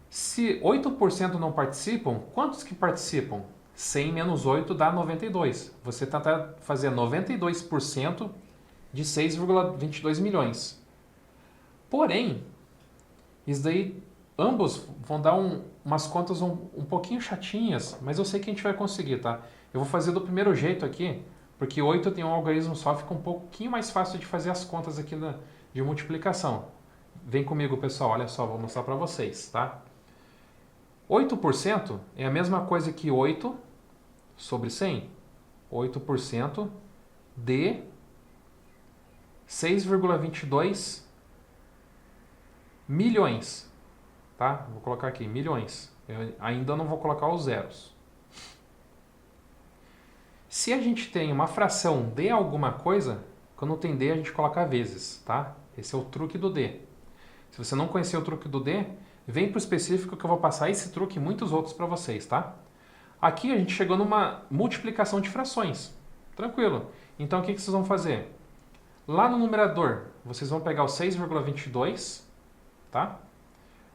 Se 8% não participam, quantos que participam? 100 menos 8 dá 92. Você tenta fazer 92% de 6,22 milhões. Porém, isso daí, ambos vão dar umas contas um pouquinho chatinhas, mas eu sei que a gente vai conseguir, tá? Eu vou fazer do primeiro jeito aqui, porque 8 tem um algarismo só, fica um pouquinho mais fácil de fazer as contas aqui de multiplicação. Vem comigo, pessoal, olha só, vou mostrar para vocês, tá? 8% é a mesma coisa que 8 sobre 100. 8% de 6,22 milhões. Tá? Vou colocar aqui, milhões. Eu ainda não vou colocar os zeros. Se a gente tem uma fração de alguma coisa, quando tem D a gente coloca vezes, tá? Esse é o truque do D. Se você não conhecer o truque do D, vem para o específico que eu vou passar esse truque e muitos outros para vocês, tá? Aqui a gente chegou numa multiplicação de frações. Tranquilo. Então o que vocês vão fazer? Lá no numerador, vocês vão pegar o 6,22, tá?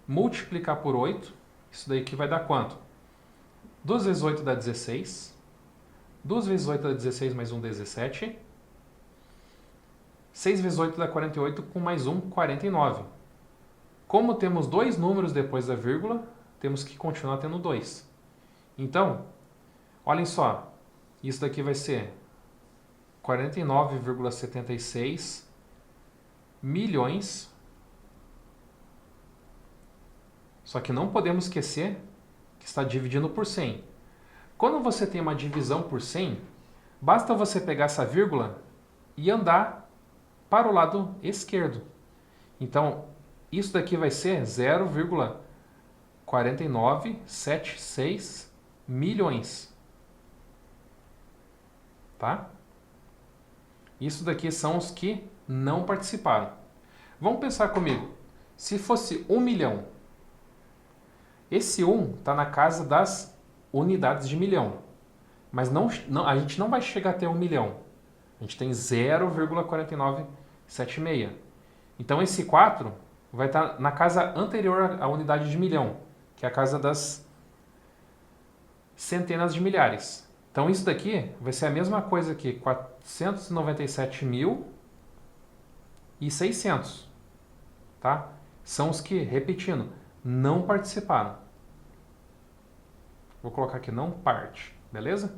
Multiplicar por 8. Isso daí que vai dar quanto? 2 vezes 8 dá 16. 2 vezes 8 dá 16 mais 1, 17. 6 vezes 8 dá 48 com mais 1, 49. Como temos 2 números depois da vírgula, temos que continuar tendo 2. Então, olhem só, isso daqui vai ser 49,76 milhões. Só que não podemos esquecer que está dividindo por 100. Quando você tem uma divisão por 100, basta você pegar essa vírgula e andar para o lado esquerdo. Então, isso daqui vai ser 0,4976 milhões. Tá? Isso daqui são os que não participaram. Vamos pensar comigo. Se fosse 1 milhão, esse 1 está na casa das unidades de milhão. Mas a gente não vai chegar até 1 milhão. A gente tem 0,4976. Então esse 4 vai estar na casa anterior à unidade de milhão, que é a casa das centenas de milhares. Então isso daqui vai ser a mesma coisa que 497.600, tá? São os que, repetindo, não participaram. Vou colocar aqui não parte, beleza?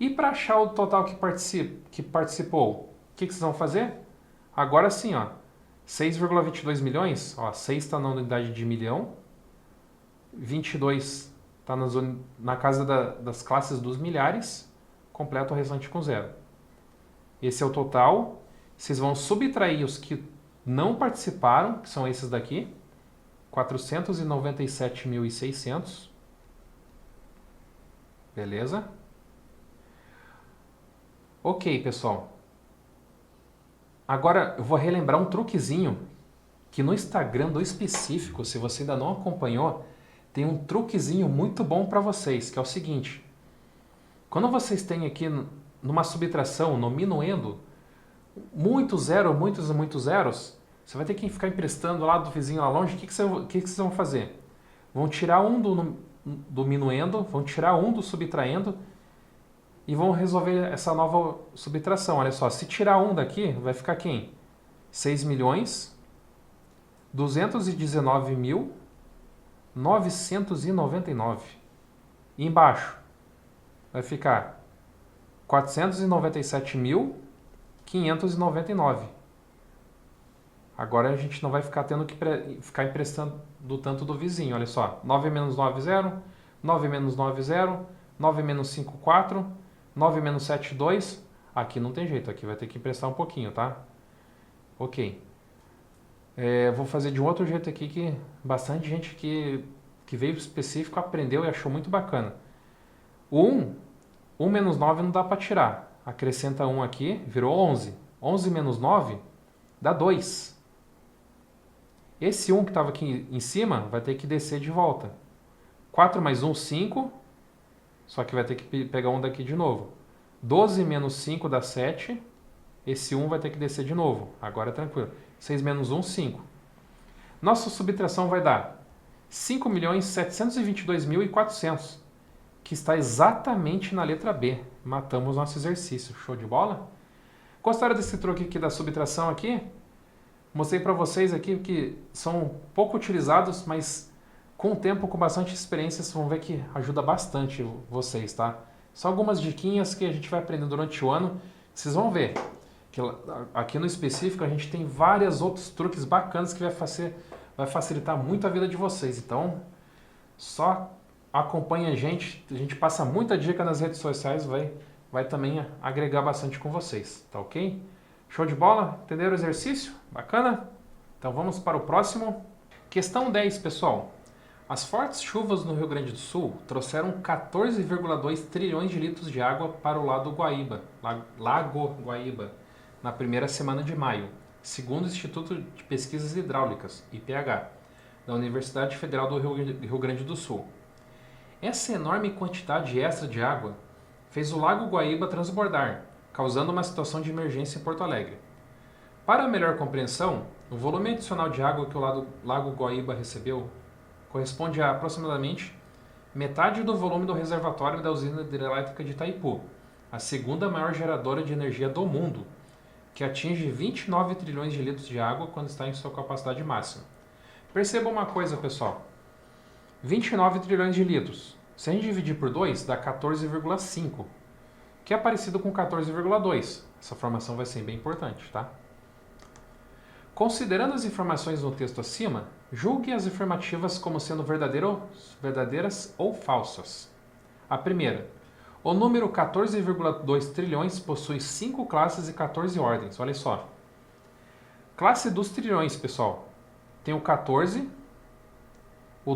E para achar o total que participou, o que vocês vão fazer? Agora sim, ó, 6,22 milhões, ó, 6 está na unidade de milhão, 22 está na casa das classes dos milhares, completa o restante com 0. Esse é o total. Vocês vão subtrair os que não participaram, que são esses daqui, 497.600. Beleza? Ok, pessoal. Agora eu vou relembrar um truquezinho que no Instagram do específico, se você ainda não acompanhou, tem um truquezinho muito bom para vocês, que é o seguinte. Quando vocês têm aqui numa subtração, no minuendo, muitos zeros, você vai ter que ficar emprestando lá do vizinho lá longe. O que vocês vão fazer? Vão tirar um do minuendo, vão tirar um do subtraindo e vão resolver essa nova subtração. Olha só, se tirar um daqui, vai ficar quem? 6.219.999. E embaixo vai ficar 497.599. Agora a gente não vai ficar tendo que ficar emprestando do tanto do vizinho. Olha só, 9 menos 9, 0. 9 menos 9, 0. 9 menos 5, 4. 9 menos 7, 2. Aqui não tem jeito, aqui vai ter que emprestar um pouquinho, tá? Ok. Vou fazer de um outro jeito aqui que bastante gente que veio específico aprendeu e achou muito bacana. O 1 menos 9 não dá para tirar. Acrescenta 1 aqui, virou 11. 11 menos 9 dá 2. Esse 1 que estava aqui em cima vai ter que descer de volta. 4 mais 1, 5. Só que vai ter que pegar um daqui de novo. 12 menos 5 dá 7. Esse 1 vai ter que descer de novo. Agora é tranquilo. 6 menos 1, 5. Nossa subtração vai dar 5.722.400, que está exatamente na letra B. Matamos nosso exercício. Show de bola? Gostaram desse truque aqui da subtração aqui? Mostrei para vocês aqui que são pouco utilizados, mas com o tempo, com bastante experiência, vocês vão ver que ajuda bastante vocês, tá? São algumas diquinhas que a gente vai aprendendo durante o ano. Vocês vão ver que aqui no específico a gente tem vários outros truques bacanas que vai facilitar muito a vida de vocês. Então, só acompanha a gente passa muita dica nas redes sociais, vai também agregar bastante com vocês, tá ok? Show de bola? Entenderam o exercício? Bacana? Então vamos para o próximo. Questão 10, pessoal. As fortes chuvas no Rio Grande do Sul trouxeram 14,2 trilhões de litros de água para o Lago Guaíba, na primeira semana de maio, segundo o Instituto de Pesquisas Hidráulicas, IPH, da Universidade Federal do Rio Grande do Sul. Essa enorme quantidade extra de água fez o Lago Guaíba transbordar, causando uma situação de emergência em Porto Alegre. Para a melhor compreensão, o volume adicional de água que o Lago Guaíba recebeu corresponde a aproximadamente metade do volume do reservatório da usina hidrelétrica de Itaipu, a segunda maior geradora de energia do mundo, que atinge 29 trilhões de litros de água quando está em sua capacidade máxima. Perceba uma coisa, pessoal. 29 trilhões de litros. Se a gente dividir por 2, dá 14,5, que é parecido com 14,2. Essa formação vai ser bem importante, tá? Considerando as informações no texto acima, julgue as afirmativas como sendo verdadeiras ou falsas. A primeira. O número 14,2 trilhões possui 5 classes e 14 ordens. Olha só. Classe dos trilhões, pessoal. Tem o 14. O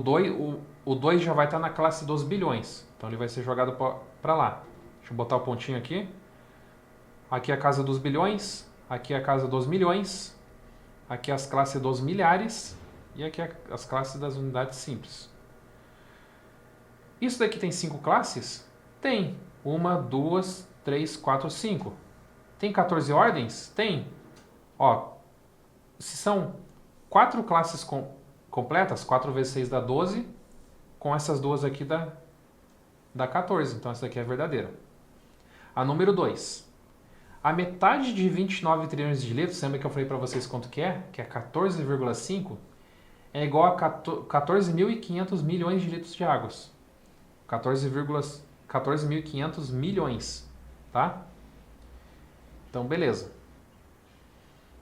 2 já vai estar na classe dos bilhões. Então ele vai ser jogado para lá. Deixa eu botar o pontinho aqui. Aqui é a casa dos bilhões. Aqui é a casa dos milhões. Aqui é as classes dos milhares. E aqui é as classes das unidades simples. Isso daqui tem 5 classes? Tem. 1, 2, 3, 4, 5. Tem 14 ordens? Tem. Ó, se são 4 classes completas, 4 vezes 6 dá 12, com essas duas aqui dá 14. Então essa daqui é a verdadeira. A número 2. A metade de 29 trilhões de litros, lembra que eu falei para vocês quanto que é? Que é 14,5, é igual a 14.500 milhões de litros de água. 14.500 milhões, tá? Então, beleza.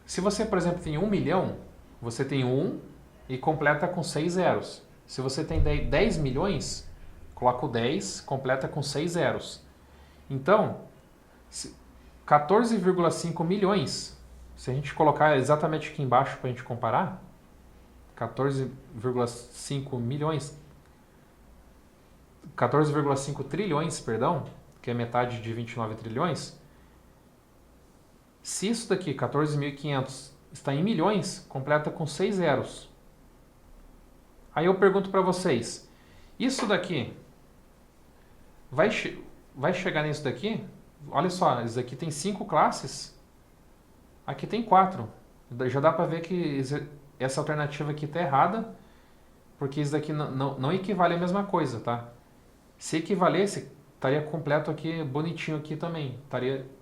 Se você, por exemplo, tem 1 milhão, você tem 1 e completa com 6 zeros. Se você tem 10 milhões, coloca o 10, completa com 6 zeros. Então, 14,5 milhões, se a gente colocar exatamente aqui embaixo para a gente comparar, 14,5 milhões, 14,5 trilhões, perdão, que é metade de 29 trilhões, se isso daqui, 14.500, está em milhões, completa com 6 zeros. Aí eu pergunto para vocês, isso daqui vai chegar nisso daqui? Olha só, isso aqui tem 5 classes, aqui tem 4. Já dá para ver que essa alternativa aqui está errada, porque isso daqui não equivale à mesma coisa, tá? Se equivalesse, estaria completo aqui, bonitinho aqui também.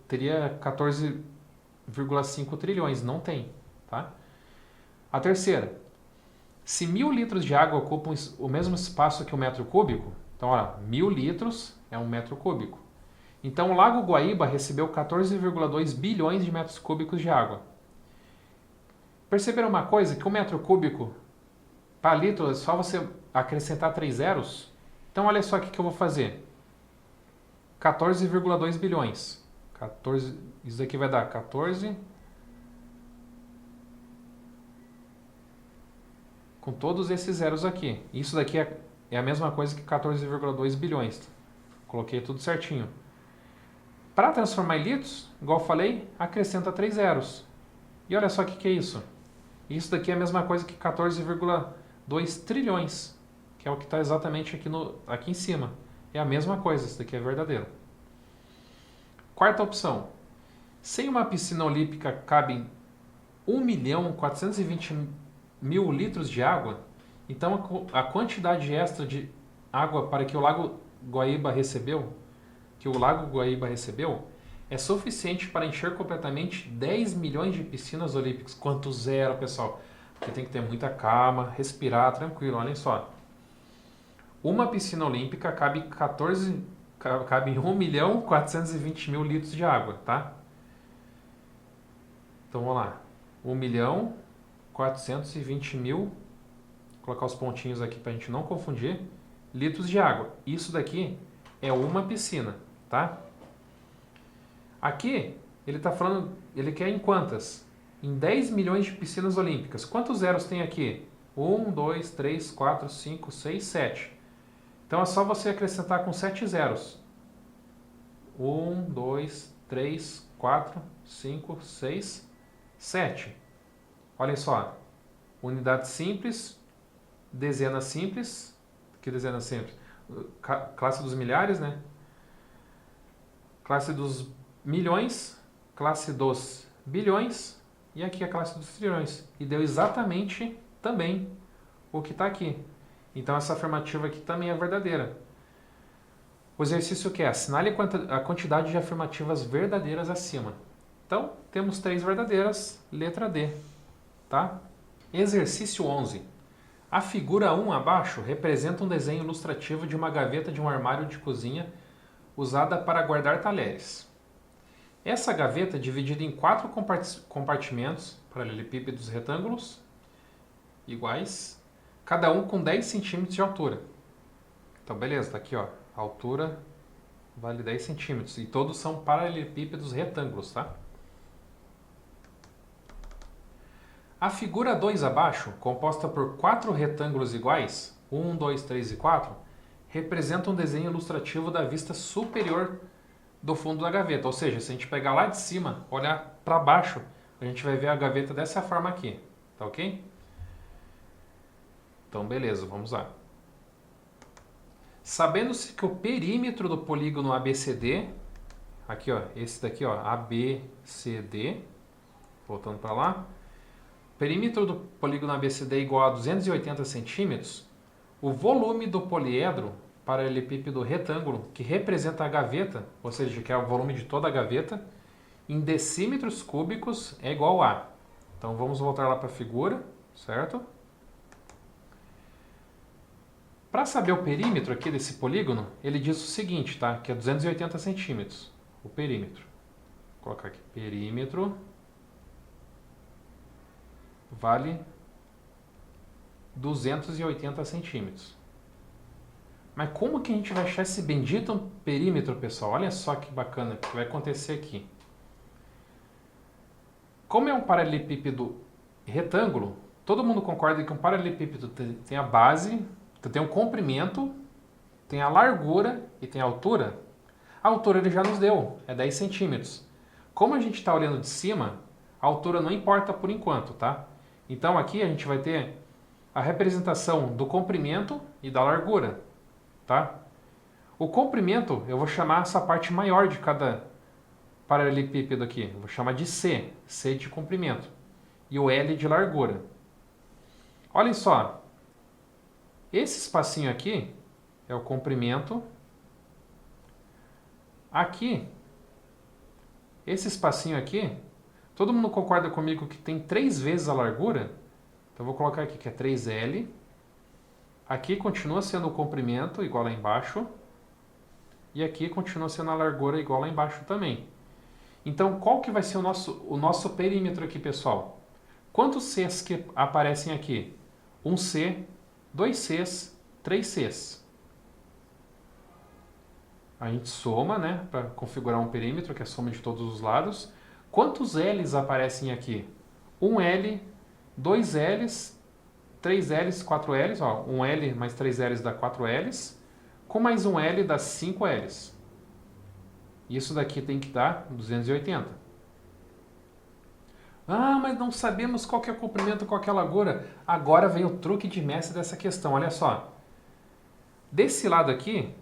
Teria 14,5 trilhões, não tem, tá? A terceira, se 1.000 litros de água ocupam o mesmo espaço que um metro cúbico, então, olha, 1.000 litros é um metro cúbico. Então, o Lago Guaíba recebeu 14,2 bilhões de metros cúbicos de água. Perceberam uma coisa? Que um metro cúbico para litro é só você acrescentar 3 zeros? Então, olha só o que eu vou fazer. 14,2 bilhões. 14, isso aqui vai dar 14... com todos esses zeros aqui. Isso daqui é a mesma coisa que 14,2 bilhões. Coloquei tudo certinho. Para transformar em litros, igual eu falei, acrescenta 3 zeros. E olha só o que é isso. Isso daqui é a mesma coisa que 14,2 trilhões, que é o que está exatamente aqui em cima. É a mesma coisa, isso daqui é verdadeiro. Quarta opção. Se em uma piscina olímpica cabem 1.420.000 litros de água, então a quantidade extra de água para que o Lago Guaíba recebeu, é suficiente para encher completamente 10 milhões de piscinas olímpicas. Quanto zero, pessoal? Porque tem que ter muita calma, respirar tranquilo, olhem só. Uma piscina olímpica cabe 1.420.000 litros de água, tá? Então vamos lá. 1.420.000, vou colocar os pontinhos aqui para a gente não confundir, litros de água. Isso daqui é uma piscina, tá? Aqui, ele está falando, ele quer em quantas? Em 10 milhões de piscinas olímpicas. Quantos zeros tem aqui? 1, 2, 3, 4, 5, 6, 7. Então é só você acrescentar com 7 zeros. 1, 2, 3, 4, 5, 6, 7. Olhem só. Unidade simples, dezena simples. Que dezena simples? Classe dos milhares, né? Classe dos milhões, classe dos bilhões e aqui a classe dos trilhões. E deu exatamente também o que está aqui. Então essa afirmativa aqui também é verdadeira. O exercício que é: assinale a quantidade de afirmativas verdadeiras acima. Então, temos 3 verdadeiras, letra D. Tá? Exercício 11. A figura 1 abaixo representa um desenho ilustrativo de uma gaveta de um armário de cozinha usada para guardar talheres. Essa gaveta é dividida em 4 compartimentos, paralelepípedos retângulos, iguais, cada um com 10 centímetros de altura. Então, beleza, tá aqui, ó. A altura vale 10 centímetros. E todos são paralelepípedos retângulos, tá? A figura 2 abaixo, composta por 4 retângulos iguais, 1, 2, 3 e 4, representa um desenho ilustrativo da vista superior do fundo da gaveta. Ou seja, se a gente pegar lá de cima, olhar para baixo, a gente vai ver a gaveta dessa forma aqui. Tá ok? Então, beleza, vamos lá. Sabendo-se que o perímetro do polígono ABCD, aqui, ó, esse daqui, ó, ABCD, voltando para lá. Perímetro do polígono ABCD é igual a 280 centímetros. O volume do poliedro paralelepípedo retângulo, que representa a gaveta, ou seja, que é o volume de toda a gaveta, em decímetros cúbicos é igual a. Então vamos voltar lá para a figura, certo? Para saber o perímetro aqui desse polígono, ele diz o seguinte, tá? Que é 280 centímetros, o perímetro. Vou colocar aqui, perímetro vale 280 centímetros. Mas como que a gente vai achar esse bendito perímetro, pessoal? Olha só que bacana que vai acontecer aqui. Como é um paralelepípedo retângulo, todo mundo concorda que um paralelepípedo tem a base, tem um comprimento, tem a largura e tem a altura. A altura ele já nos deu, é 10 centímetros. Como a gente está olhando de cima, a altura não importa por enquanto, tá? Então aqui a gente vai ter a representação do comprimento e da largura, tá? O comprimento, eu vou chamar essa parte maior de cada paralelepípedo aqui. Eu vou chamar de C, C de comprimento. E o L de largura. Olhem só. Esse espacinho aqui é o comprimento. Aqui, esse espacinho aqui, todo mundo concorda comigo que tem 3 vezes a largura? Então eu vou colocar aqui que é 3L. Aqui continua sendo o comprimento, igual lá embaixo. E aqui continua sendo a largura, igual lá embaixo também. Então, qual que vai ser o nosso perímetro aqui, pessoal? Quantos Cs que aparecem aqui? 1C, 2Cs, 3Cs. A gente soma, né, para configurar um perímetro, que é a soma de todos os lados. Quantos L's aparecem aqui? 1L, 2L's, 3L's, 4L's, ó, 1L mais 3L's dá 4L's, com mais 1L dá 5L's. Isso daqui tem que dar 280. Ah, mas não sabemos qual que é o comprimento, qual que é a largura. Agora vem o truque de mestre dessa questão, olha só. Desse lado aqui,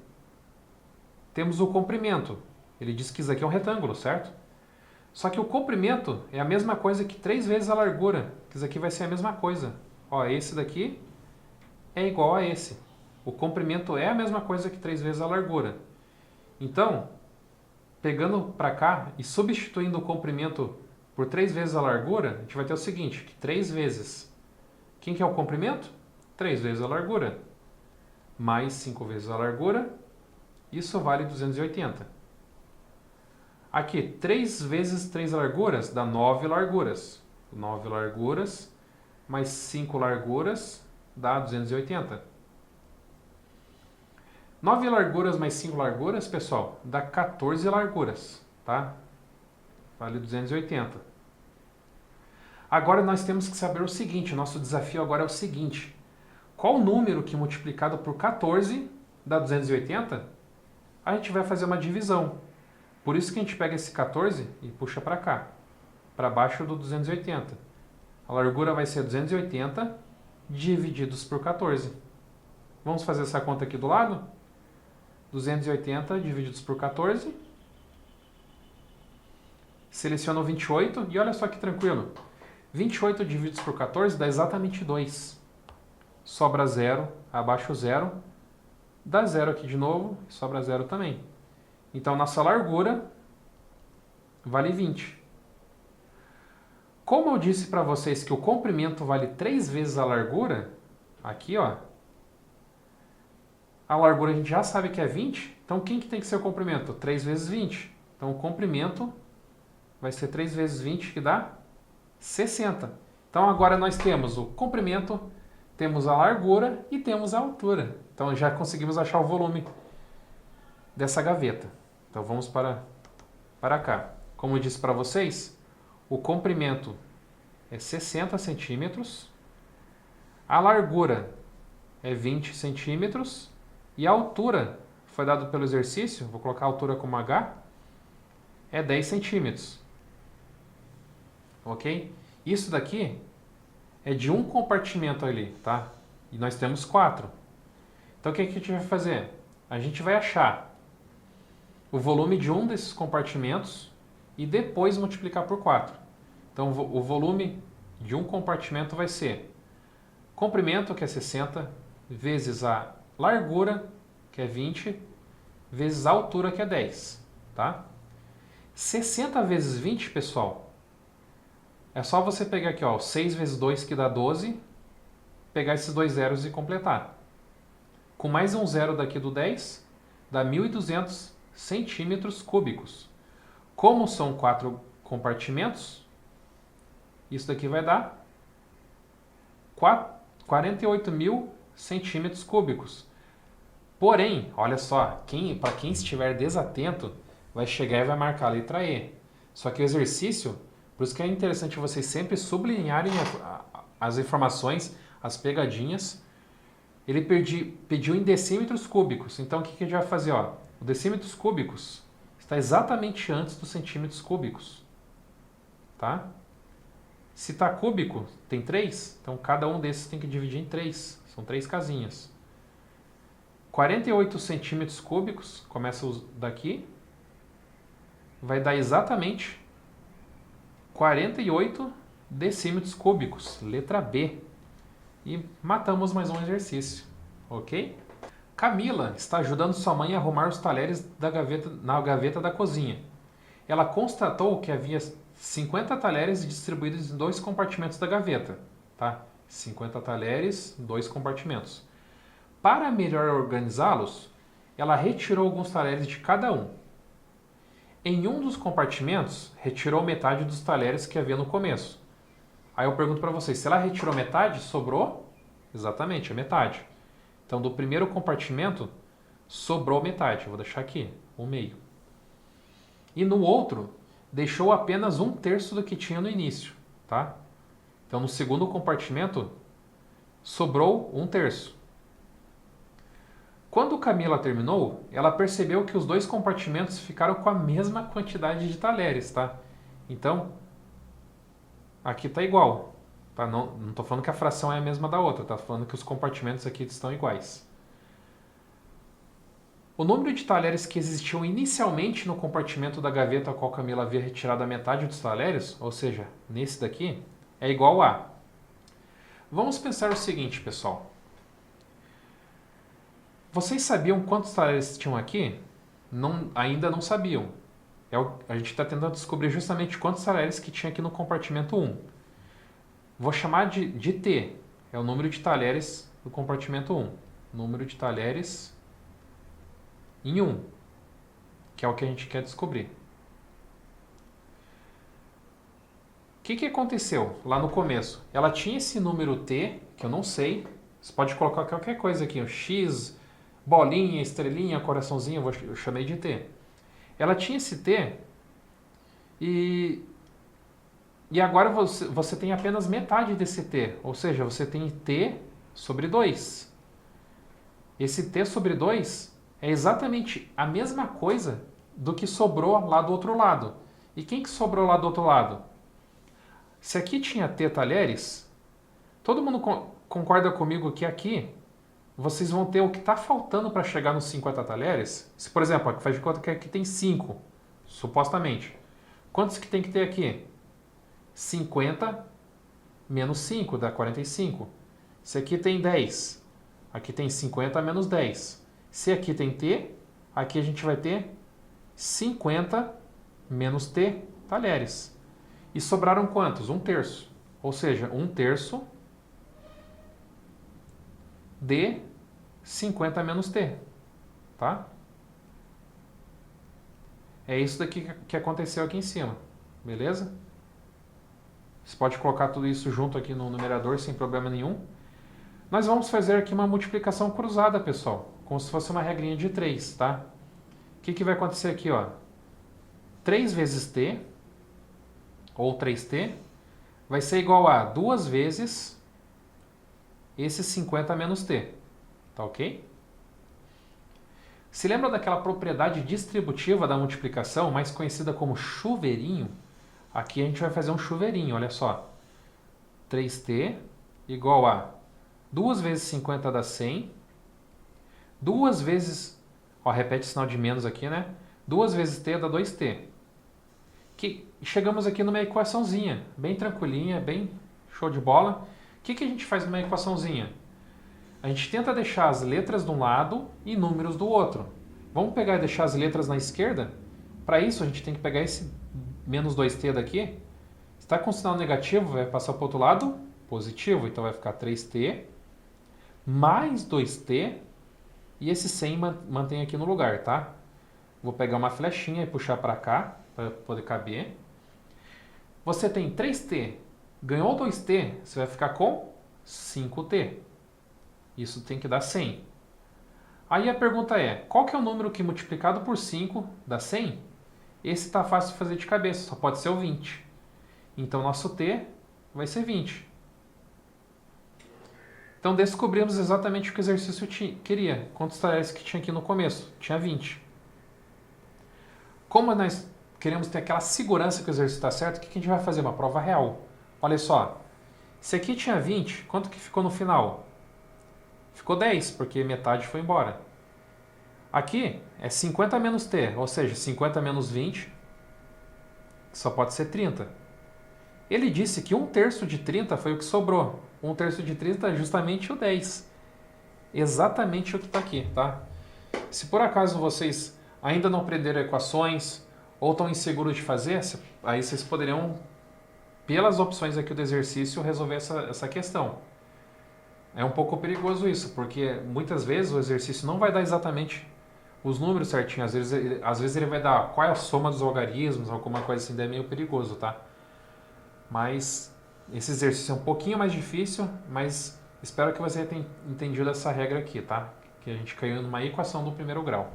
temos o comprimento. Ele diz que isso aqui é um retângulo, certo? Só que o comprimento é a mesma coisa que 3 vezes a largura. Que isso aqui vai ser a mesma coisa. Ó, esse daqui é igual a esse. O comprimento é a mesma coisa que 3 vezes a largura. Então, pegando para cá e substituindo o comprimento por 3 vezes a largura, a gente vai ter o seguinte, que 3 vezes... Quem que é o comprimento? 3 vezes a largura. Mais 5 vezes a largura, isso vale 280. Aqui, 3 vezes 3 larguras dá 9 larguras. 9 larguras mais 5 larguras dá 280. 9 larguras mais 5 larguras, pessoal, dá 14 larguras, tá? Vale 280. Agora nós temos que saber o seguinte, o nosso desafio agora é o seguinte. Qual número que multiplicado por 14 dá 280? A gente vai fazer uma divisão. Por isso que a gente pega esse 14 e puxa para cá, para baixo do 280. A largura vai ser 280 divididos por 14. Vamos fazer essa conta aqui do lado? 280 divididos por 14. Seleciono 28 e olha só que tranquilo. 28 divididos por 14 dá exatamente 2. Sobra 0, abaixo 0. Dá 0 aqui de novo, sobra 0 também. Então, nossa largura vale 20. Como eu disse para vocês que o comprimento vale 3 vezes a largura, aqui, ó, a largura a gente já sabe que é 20, então quem que tem que ser o comprimento? 3 vezes 20. Então, o comprimento vai ser 3 vezes 20, que dá 60. Então, agora nós temos o comprimento, temos a largura e temos a altura. Então, já conseguimos achar o volume dessa gaveta. Então, vamos para cá. Como eu disse para vocês, o comprimento é 60 centímetros, a largura é 20 centímetros e a altura, foi dado pelo exercício, vou colocar a altura como H, é 10 centímetros. Ok? Isso daqui é de um compartimento ali, tá? E nós temos 4. Então, o que a gente vai fazer? A gente vai achar o volume de um desses compartimentos e depois multiplicar por 4. Então, o volume de um compartimento vai ser comprimento, que é 60, vezes a largura, que é 20, vezes a altura, que é 10. Tá? 60 vezes 20, pessoal, é só você pegar aqui, ó, 6 vezes 2, que dá 12, pegar esses dois zeros e completar. Com mais um zero daqui do 10, dá 1.200 centímetros cúbicos. Como são 4 compartimentos, isso daqui vai dar 48.000 centímetros cúbicos. Porém, olha só, para quem estiver desatento, vai chegar e vai marcar a letra E. Só que o exercício, por isso que é interessante vocês sempre sublinharem as informações, as pegadinhas. Ele pediu em decímetros cúbicos. Então, o que a gente vai fazer? Ó? O decímetros cúbicos está exatamente antes dos centímetros cúbicos. Tá? Se está cúbico, tem 3, então cada um desses tem que dividir em 3. São 3 casinhas. 48 centímetros cúbicos, começa daqui, vai dar exatamente 48 decímetros cúbicos, letra B. E matamos mais um exercício, ok? Camila está ajudando sua mãe a arrumar os talheres na gaveta da cozinha. Ela constatou que havia 50 talheres distribuídos em 2 compartimentos da gaveta. Tá? 50 talheres, 2 compartimentos. Para melhor organizá-los, ela retirou alguns talheres de cada um. Em um dos compartimentos, retirou metade dos talheres que havia no começo. Aí eu pergunto para vocês, se ela retirou metade, sobrou? Exatamente, a metade. Então, do primeiro compartimento, sobrou metade. Vou deixar aqui, 1/2. E no outro, deixou apenas 1/3 do que tinha no início. Tá? Então, no segundo compartimento, sobrou 1/3. Quando Camila terminou, ela percebeu que os 2 compartimentos ficaram com a mesma quantidade de talheres. Tá? Então, aqui está igual. Tá? Não estou falando que a fração é a mesma da outra, está falando que os compartimentos aqui estão iguais. O número de talheres que existiam inicialmente no compartimento da gaveta a qual Camila havia retirado a metade dos talheres, ou seja, nesse daqui, é igual a... Vamos pensar o seguinte, pessoal. Vocês sabiam quantos talheres tinham aqui? Ainda não sabiam. A gente está tentando descobrir justamente quantos talheres que tinha aqui no compartimento 1. Vou chamar de T, é o número de talheres do compartimento 1. Número de talheres em 1, que é o que a gente quer descobrir. O que aconteceu lá no começo? Ela tinha esse número T, que eu não sei. Você pode colocar qualquer coisa aqui, o X, bolinha, estrelinha, coraçãozinho, eu chamei de T. Ela tinha esse T e agora você tem apenas metade desse T, ou seja, você tem T sobre 2. Esse T sobre 2 é exatamente a mesma coisa do que sobrou lá do outro lado. E quem que sobrou lá do outro lado? Se aqui tinha T talheres, todo mundo concorda comigo que aqui vocês vão ter o que está faltando para chegar nos 50 talheres? Se, por exemplo, faz de conta que aqui tem 5, supostamente. Quantos que tem que ter aqui? 50 menos 5 dá 45. Se aqui tem 10, aqui tem 50 menos 10. Se aqui tem T, aqui a gente vai ter 50 menos T talheres. E sobraram quantos? 1/3. Ou seja, 1/3 de 50 menos T. Tá? É isso daqui que aconteceu aqui em cima. Beleza? Você pode colocar tudo isso junto aqui no numerador sem problema nenhum. Nós vamos fazer aqui uma multiplicação cruzada, pessoal. Como se fosse uma regrinha de 3, tá? O que vai acontecer aqui, ó? 3 vezes T, ou 3T, vai ser igual a 2 vezes esse 50 menos T. Tá ok? Se lembra daquela propriedade distributiva da multiplicação, mais conhecida como chuveirinho? Aqui a gente vai fazer um chuveirinho, olha só. 3T igual a 2 vezes 50 dá 100. 2 vezes... Ó, repete o sinal de menos aqui, né? 2 vezes t dá 2t. Chegamos aqui numa equaçãozinha, bem tranquilinha, bem show de bola. O que a gente faz numa equaçãozinha? A gente tenta deixar as letras de um lado e números do outro. Vamos pegar e deixar as letras na esquerda? Para isso, a gente tem que pegar esse menos 2t daqui. Está com sinal negativo, vai passar para o outro lado, positivo. Então vai ficar 3t mais 2t e esse 100 mantém aqui no lugar, tá? Vou pegar uma flechinha e puxar para cá, para poder caber. Você tem 3t, ganhou 2t, você vai ficar com 5t. Isso tem que dar 100. Aí a pergunta é, qual que é o número que multiplicado por 5 dá 100? Esse está fácil de fazer de cabeça, só pode ser o 20. Então nosso t vai ser 20. Então descobrimos exatamente o que o exercício queria. Quantos talheres que tinha aqui no começo? Tinha 20. Como nós queremos ter aquela segurança que o exercício está certo, o que a gente vai fazer? Uma prova real. Olha só, se aqui tinha 20, quanto que ficou no final? Ficou 10, porque metade foi embora. Aqui é 50 menos t, ou seja, 50 menos 20, só pode ser 30. Ele disse que 1/3 de 30 foi o que sobrou. 1/3 de 30 é justamente o 10. Exatamente o que está aqui, tá? Se por acaso vocês ainda não aprenderam equações ou estão inseguros de fazer, aí vocês poderiam, pelas opções aqui do exercício, resolver essa questão. É um pouco perigoso isso, porque muitas vezes o exercício não vai dar exatamente os números certinhos. Às vezes ele vai dar qual é a soma dos algarismos, alguma coisa assim, daí é meio perigoso, tá? Mas esse exercício é um pouquinho mais difícil, mas espero que você tenha entendido essa regra aqui, tá? Que a gente caiu numa equação do primeiro grau.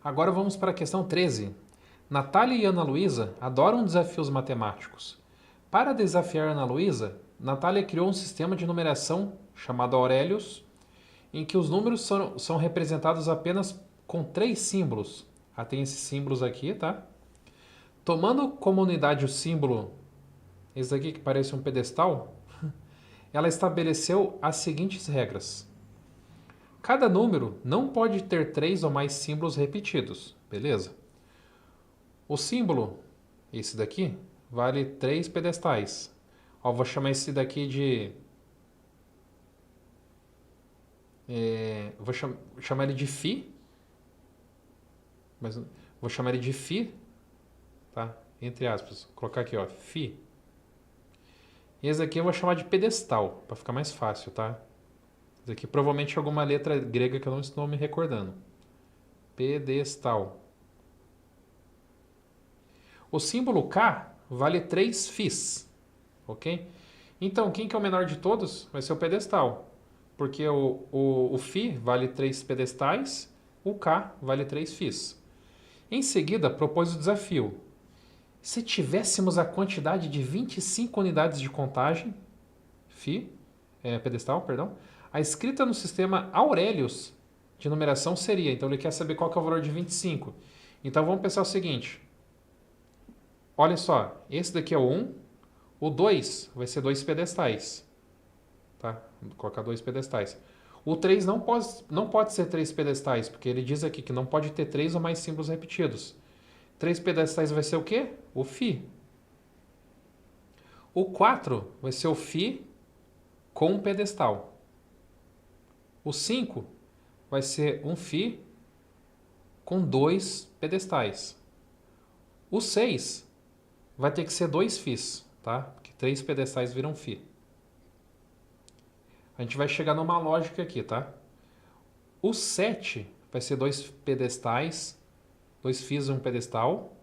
Agora vamos para a questão 13. Natália e Ana Luísa adoram desafios matemáticos. Para desafiar Ana Luísa, Natália criou um sistema de numeração chamado Aurelius, em que os números são representados apenas com 3 símbolos. Tem esses símbolos aqui, tá? Tomando como unidade o símbolo, esse aqui que parece um pedestal, ela estabeleceu as seguintes regras. Cada número não pode ter 3 ou mais símbolos repetidos, beleza? O símbolo, esse daqui, vale 3 pedestais. Ó, vou chamar esse daqui de... vou chamar ele de Φ. Mas vou chamar ele de Φ, tá? Entre aspas. Vou colocar aqui, ó, Φ. E esse aqui eu vou chamar de pedestal, para ficar mais fácil, tá? Esse aqui provavelmente é alguma letra grega que eu não estou me recordando. Pedestal. O símbolo K vale 3 Φs, ok? Então, quem que é o menor de todos? Vai ser o pedestal. Porque o Φ vale 3 pedestais, o K vale 3 Φs. Em seguida, propôs o desafio. Se tivéssemos a quantidade de 25 unidades de contagem, pedestal, perdão, a escrita no sistema Aurelius de numeração seria, então ele quer saber qual que é o valor de 25. Então vamos pensar o seguinte, olha só, esse daqui é o 1, o 2 vai ser 2 pedestais, tá? Vou colocar 2 pedestais. O 3 não pode ser 3 pedestais, porque ele diz aqui que não pode ter 3 ou mais símbolos repetidos. 3 pedestais vai ser o quê? O Φ. O 4 vai ser o Φ com um pedestal. O 5 vai ser um Φ com 2 pedestais. O 6 vai ter que ser 2 Φs, tá? Porque 3 pedestais viram Φ. A gente vai chegar numa lógica aqui, tá? O 7 vai ser 2 pedestais, 2 Φs e um pedestal.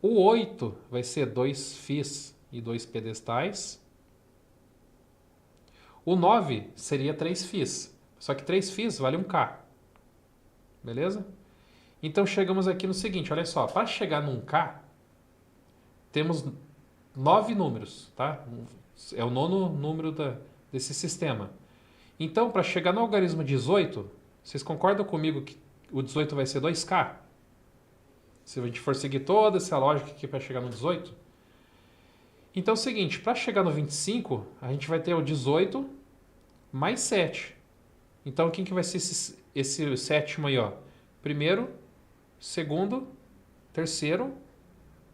O 8 vai ser 2 Φs e 2 pedestais. O 9 seria 3 Φs. Só que 3 Φs vale um K. Beleza? Então chegamos aqui no seguinte, olha só. Para chegar num K, temos 9 números, tá? É o 9º número desse sistema. Então, para chegar no algarismo 18, vocês concordam comigo que o 18 vai ser 2K? Se a gente for seguir toda essa lógica aqui para chegar no 18. Então é o seguinte, para chegar no 25, a gente vai ter o 18 mais 7. Então quem que vai ser esse sétimo aí, ó? Primeiro, segundo, terceiro,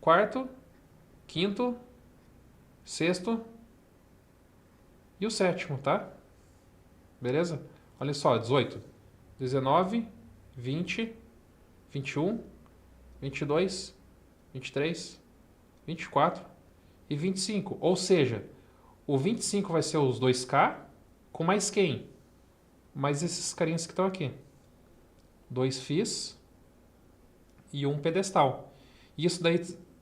quarto, quinto, sexto e o sétimo, tá? Beleza? Olha só, 18, 19, 20, 21, 22, 23, 24 e 25. Ou seja, o 25 vai ser os 2K com mais quem? Mais esses carinhas que estão aqui. 2 fis e um pedestal. Isso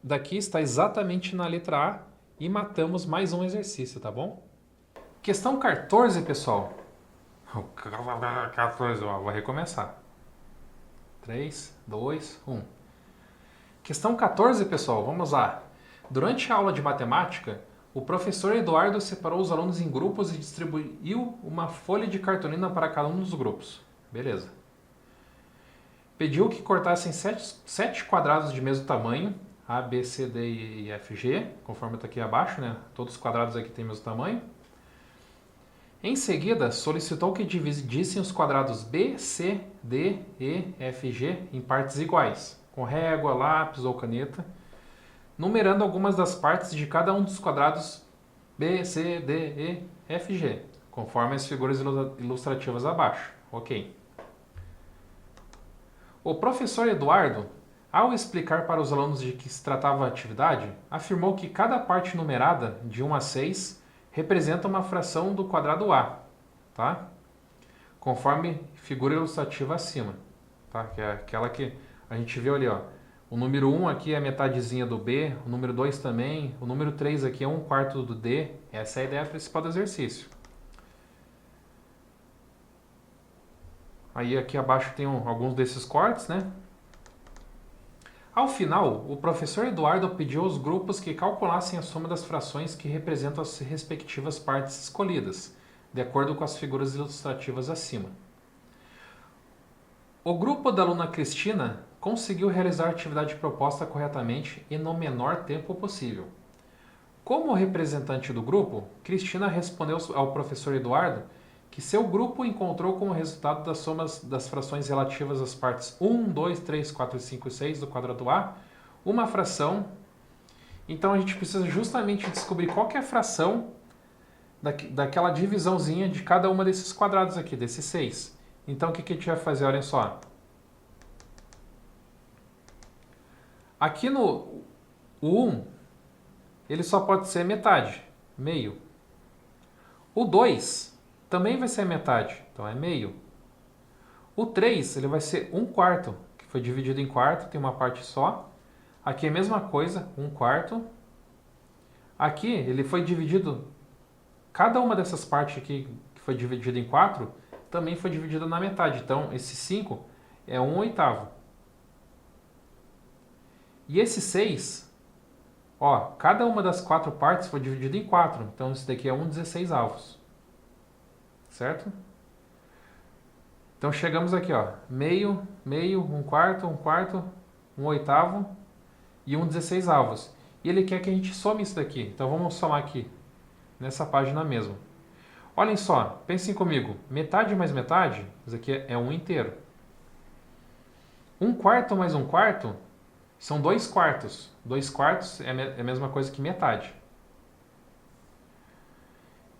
daqui está exatamente na letra A e matamos mais um exercício, tá bom? Questão 14, pessoal. 14, ó, vou recomeçar. 3, 2, 1. Questão 14, pessoal, vamos lá. Durante a aula de matemática, o professor Eduardo separou os alunos em grupos e distribuiu uma folha de cartolina para cada um dos grupos. Beleza. Pediu que cortassem 7 quadrados de mesmo tamanho, A, B, C, D e F, G, conforme está aqui abaixo, né? Todos os quadrados aqui têm o mesmo tamanho. Em seguida, solicitou que dividissem os quadrados B, C, D, E, F e G em partes iguais, com régua, lápis ou caneta, numerando algumas das partes de cada um dos quadrados B, C, D, E, F e G, conforme as figuras ilustrativas abaixo. Ok. O professor Eduardo, ao explicar para os alunos de que se tratava a atividade, afirmou que cada parte numerada, de 1 a 6, representa uma fração do quadrado A, tá? Conforme figura ilustrativa acima, tá? Que é aquela que a gente viu ali, ó. O número 1 aqui é a metadezinha do B, o número 2 também, o número 3 aqui é 1/4 do D. Essa é a ideia principal do exercício. Aí aqui abaixo tem alguns desses cortes, né? Ao final, o professor Eduardo pediu aos grupos que calculassem a soma das frações que representam as respectivas partes escolhidas, de acordo com as figuras ilustrativas acima. O grupo da aluna Cristina conseguiu realizar a atividade proposta corretamente e no menor tempo possível. Como representante do grupo, Cristina respondeu ao professor Eduardo que seu grupo encontrou como resultado das somas das frações relativas às partes 1, 2, 3, 4, 5 e 6 do quadrado A, uma fração. Então a gente precisa justamente descobrir qual que é a fração daquela divisãozinha de cada uma desses quadrados aqui, desses 6. Então o que a gente vai fazer? Olhem só. Aqui no 1, ele só pode ser metade, meio. O 2 também vai ser metade, então é meio. O 3, ele vai ser 1/4, que foi dividido em quarto, tem uma parte só. Aqui é a mesma coisa, 1/4. Aqui ele foi dividido, cada uma dessas partes aqui que foi dividida em 4, também foi dividida na metade. Então esse 5 é 1/8. E esse 6, ó, cada uma das 4 partes foi dividida em 4, então isso daqui é 1/16. Certo? Então chegamos aqui, ó, meio, meio, 1/4, 1/4, 1/8 e 1/16. E ele quer que a gente some isso daqui. Então vamos somar aqui, nessa página mesmo. Olhem só, pensem comigo. Metade mais metade, isso aqui é 1 inteiro. 1/4 mais 1/4 são 2/4. 2/4 é a mesma coisa que metade.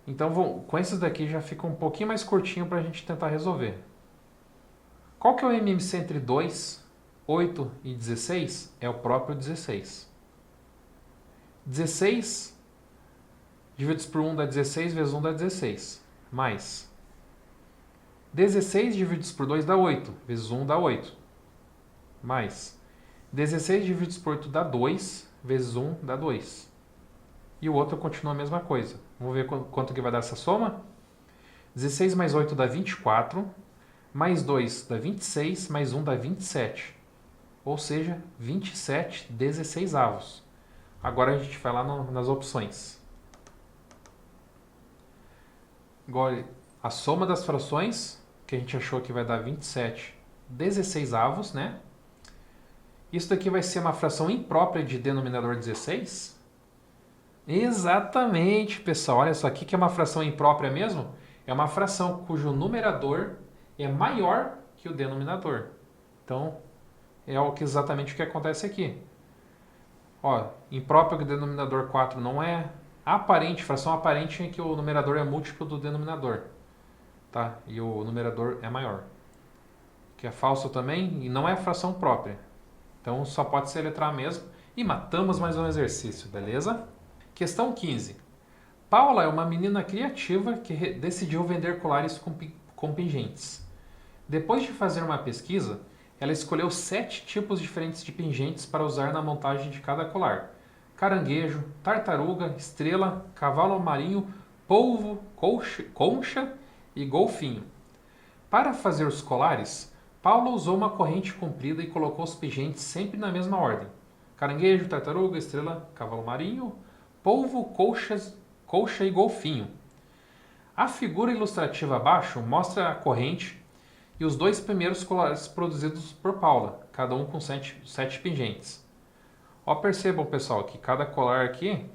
Então, com esses daqui já fica um pouquinho mais curtinho para a gente tentar resolver. Qual que é o MMC entre 2, 8 e 16? É o próprio 16. 16 divididos por 1 dá 16, vezes 1 dá 16. Mais 16 divididos por 2 dá 8, vezes 1 dá 8. Mais 16 divididos por 8 dá 2, vezes 1 dá 2. E o outro continua a mesma coisa. Vamos ver quanto que vai dar essa soma? 16 mais 8 dá 24, mais 2 dá 26, mais 1 dá 27. Ou seja, 27/16. Agora a gente vai lá nas opções. Agora, a soma das frações, que a gente achou que vai dar 27/16, né? Isso daqui vai ser uma fração imprópria de denominador 16? Exatamente, pessoal. Olha só, aqui que é uma fração imprópria mesmo? É uma fração cujo numerador é maior que o denominador. Então, é exatamente o que acontece aqui. Ó, impróprio que o denominador 4 não é. Aparente, fração aparente é que o numerador é múltiplo do denominador. Tá? E o numerador é maior. Que é falso também e não é fração própria. Então só pode ser letra A mesmo. E matamos mais um exercício, beleza? Questão 15. Paula é uma menina criativa que decidiu vender colares com pingentes. Depois de fazer uma pesquisa, ela escolheu 7 tipos diferentes de pingentes para usar na montagem de cada colar: caranguejo, tartaruga, estrela, cavalo marinho, polvo, concha e golfinho. Para fazer os colares, Paula usou uma corrente comprida e colocou os pingentes sempre na mesma ordem: caranguejo, tartaruga, estrela, cavalo marinho, polvo, colcha e golfinho. A figura ilustrativa abaixo mostra a corrente e os 2 primeiros colares produzidos por Paula, cada um com 7 pingentes. Ó, percebam, pessoal, que cada colar aqui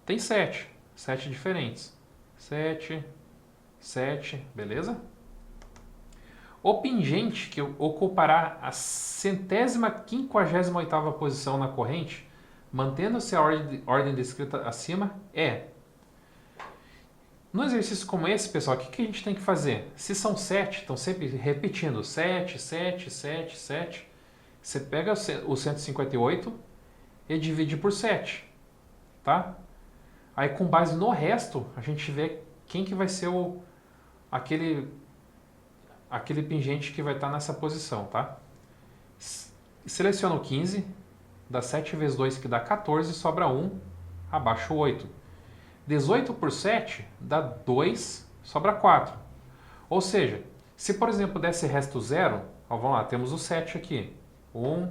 tem 7 diferentes. 7, beleza? O pingente que ocupará a 158ª posição na corrente, mantendo-se a ordem descrita acima, é... No exercício como esse, pessoal, o que a gente tem que fazer? Se são 7, estão sempre repetindo 7. Você pega o 158 e divide por 7, tá? Aí com base no resto, a gente vê quem que vai ser aquele pingente que vai estar nessa posição, tá? Seleciona o 15, dá 7 vezes 2 que dá 14, sobra 1, abaixo 8. 18 por 7 dá 2, sobra 4. Ou seja, se por exemplo desse resto 0, ó, vamos lá, temos o 7 aqui. 1,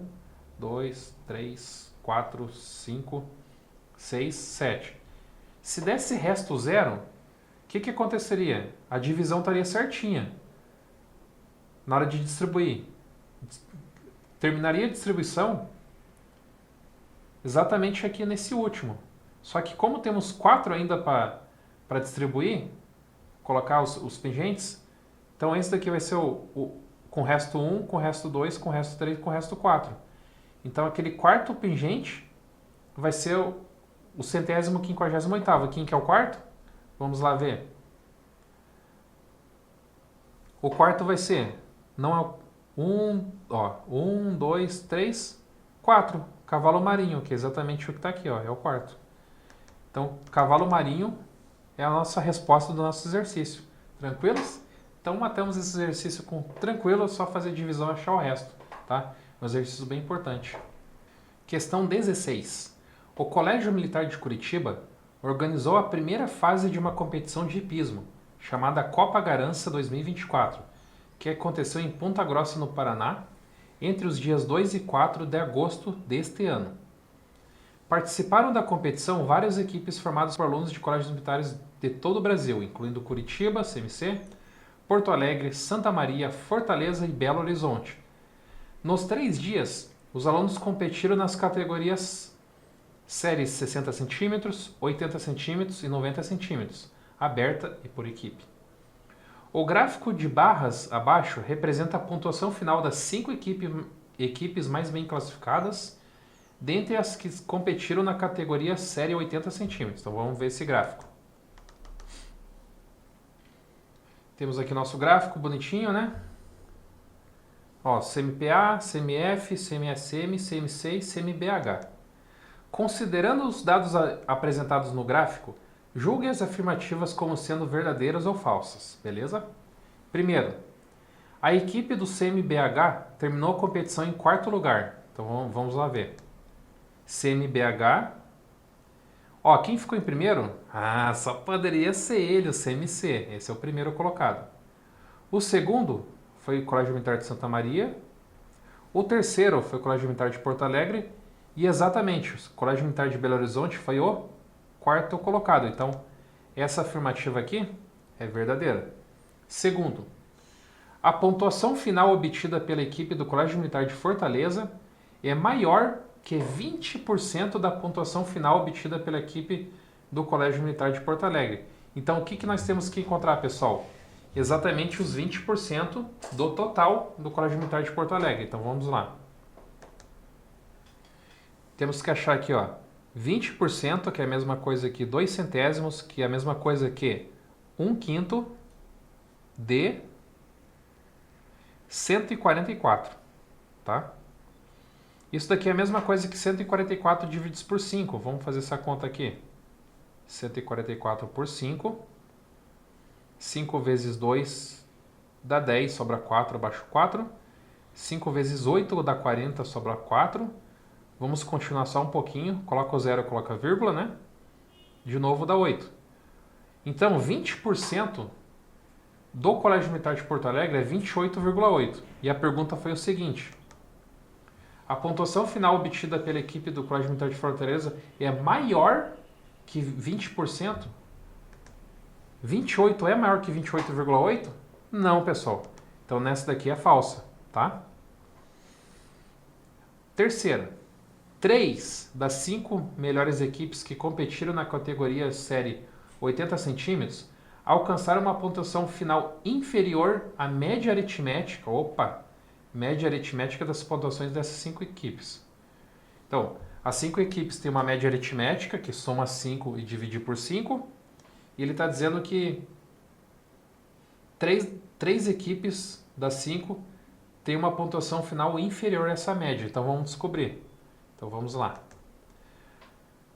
2, 3, 4, 5, 6, 7. Se desse resto 0, o que aconteceria? A divisão estaria certinha na hora de distribuir. Terminaria a distribuição exatamente aqui nesse último. Só que como temos 4 ainda para distribuir, colocar os pingentes, então esse daqui vai ser com o resto 1, com o resto 2, com o resto 3, com o resto 4. Então aquele quarto pingente vai ser o 158º. Quem que é o quarto? Vamos lá ver. O quarto vai ser, não é 1, 2, 3, 4. Cavalo marinho, que é exatamente o que está aqui, ó, é o quarto. Então, cavalo marinho é a nossa resposta do nosso exercício. Tranquilos? Então, matamos esse exercício tranquilo, é só fazer divisão e achar o resto. Tá? Um exercício bem importante. Questão 16. O Colégio Militar de Curitiba organizou a primeira fase de uma competição de hipismo, chamada Copa Garança 2024, que aconteceu em Ponta Grossa, no Paraná, entre os dias 2 e 4 de agosto deste ano. Participaram da competição várias equipes formadas por alunos de colégios militares de todo o Brasil, incluindo Curitiba, CMC, Porto Alegre, Santa Maria, Fortaleza e Belo Horizonte. Nos 3 dias, os alunos competiram nas categorias séries 60 cm, 80 cm e 90 cm, aberta e por equipe. O gráfico de barras abaixo representa a pontuação final das 5 equipes mais bem classificadas, dentre as que competiram na categoria série 80 cm. Então vamos ver esse gráfico. Temos aqui nosso gráfico bonitinho, né? Ó, CMPA, CMF, CMSM, CMC e CMBH. Considerando os dados apresentados no gráfico, julgue as afirmativas como sendo verdadeiras ou falsas, beleza? Primeiro, a equipe do CMBH terminou a competição em 4º lugar. Então vamos lá ver. CMBH. Ó, quem ficou em primeiro? Ah, só poderia ser ele, o CMC. Esse é o primeiro colocado. O segundo foi o Colégio Militar de Santa Maria. O terceiro foi o Colégio Militar de Porto Alegre. E exatamente, o Colégio Militar de Belo Horizonte foi o 4º colocado. Então, essa afirmativa aqui é verdadeira. Segundo, a pontuação final obtida pela equipe do Colégio Militar de Fortaleza é maior que 20% da pontuação final obtida pela equipe do Colégio Militar de Porto Alegre. Então, o que nós temos que encontrar, pessoal? Exatamente os 20% do total do Colégio Militar de Porto Alegre. Então, vamos lá. temos que achar aqui, ó, 20%, que é a mesma coisa que 2 centésimos, que é a mesma coisa que 1/5 de 144, tá? Isso daqui é a mesma coisa que 144 divididos por 5. Vamos fazer essa conta aqui. 144 por 5. 5 vezes 2 dá 10, sobra 4, abaixo 4. 5 vezes 8 dá 40, sobra 4. Vamos continuar só um pouquinho. Coloca o zero, coloca a vírgula, né? De novo dá 8. Então, 20% do Colégio Militar de Porto Alegre é 28,8. E a pergunta foi o seguinte: a pontuação final obtida pela equipe do Colégio Militar de Fortaleza é maior que 20%? 28 é maior que 28,8? Não, pessoal. Então, nessa daqui é falsa, tá? Terceira. 3 das 5 melhores equipes que competiram na categoria série 80 centímetros alcançaram uma pontuação final inferior à média aritmética. Opa! Média aritmética das pontuações dessas 5 equipes. Então, as 5 equipes têm uma média aritmética, que soma 5 e divide por 5. E ele está dizendo que 3 equipes das 5 têm uma pontuação final inferior a essa média. Então, vamos descobrir. Então, vamos lá.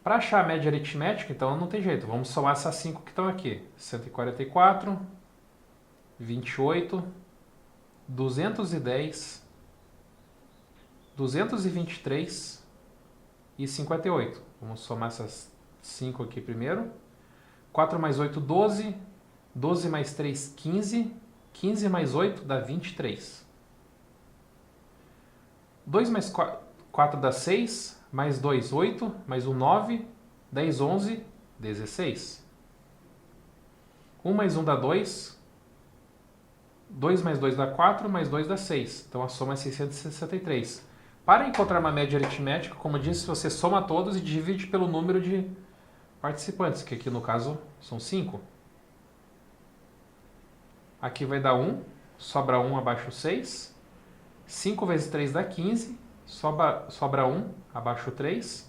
Para achar a média aritmética, então, não tem jeito. Vamos somar essas 5 que estão aqui. 144, 28, 210, 223 e 58. Vamos somar essas 5 aqui primeiro. 4 mais 8, 12. 12 mais 3, 15. 15 mais 8 dá 23. 2 mais 4 dá 6. Mais 2, 8. Mais 1, 9. 10, 11, 16. 1 mais 1 dá 2. 2 mais 2 dá 4. Mais 2 dá 6. Então a soma é 663. Para encontrar uma média aritmética, como eu disse, você soma todos e divide pelo número de participantes, que aqui no caso são 5. Aqui vai dar 1, sobra 1 abaixo 6. 5 vezes 3 dá 15, sobra 1 abaixo 3.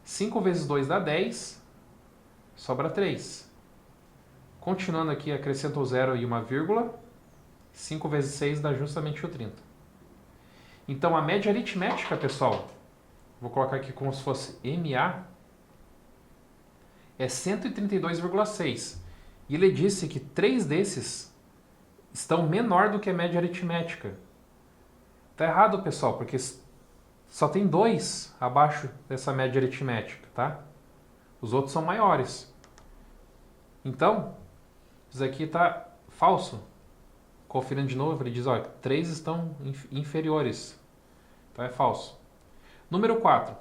5 vezes 2 dá 10, sobra 3. Continuando aqui, acrescento o 0 e uma vírgula. 5 vezes 6 dá justamente o 30. Então, a média aritmética, pessoal, vou colocar aqui como se fosse MA, é 132,6. E ele disse que 3 desses estão menor do que a média aritmética. Tá errado, pessoal, porque só tem 2 abaixo dessa média aritmética, tá? Os outros são maiores. Então, isso aqui está falso. Conferindo de novo, ele diz, ó, 3 estão inferiores. Então é falso. Número 4.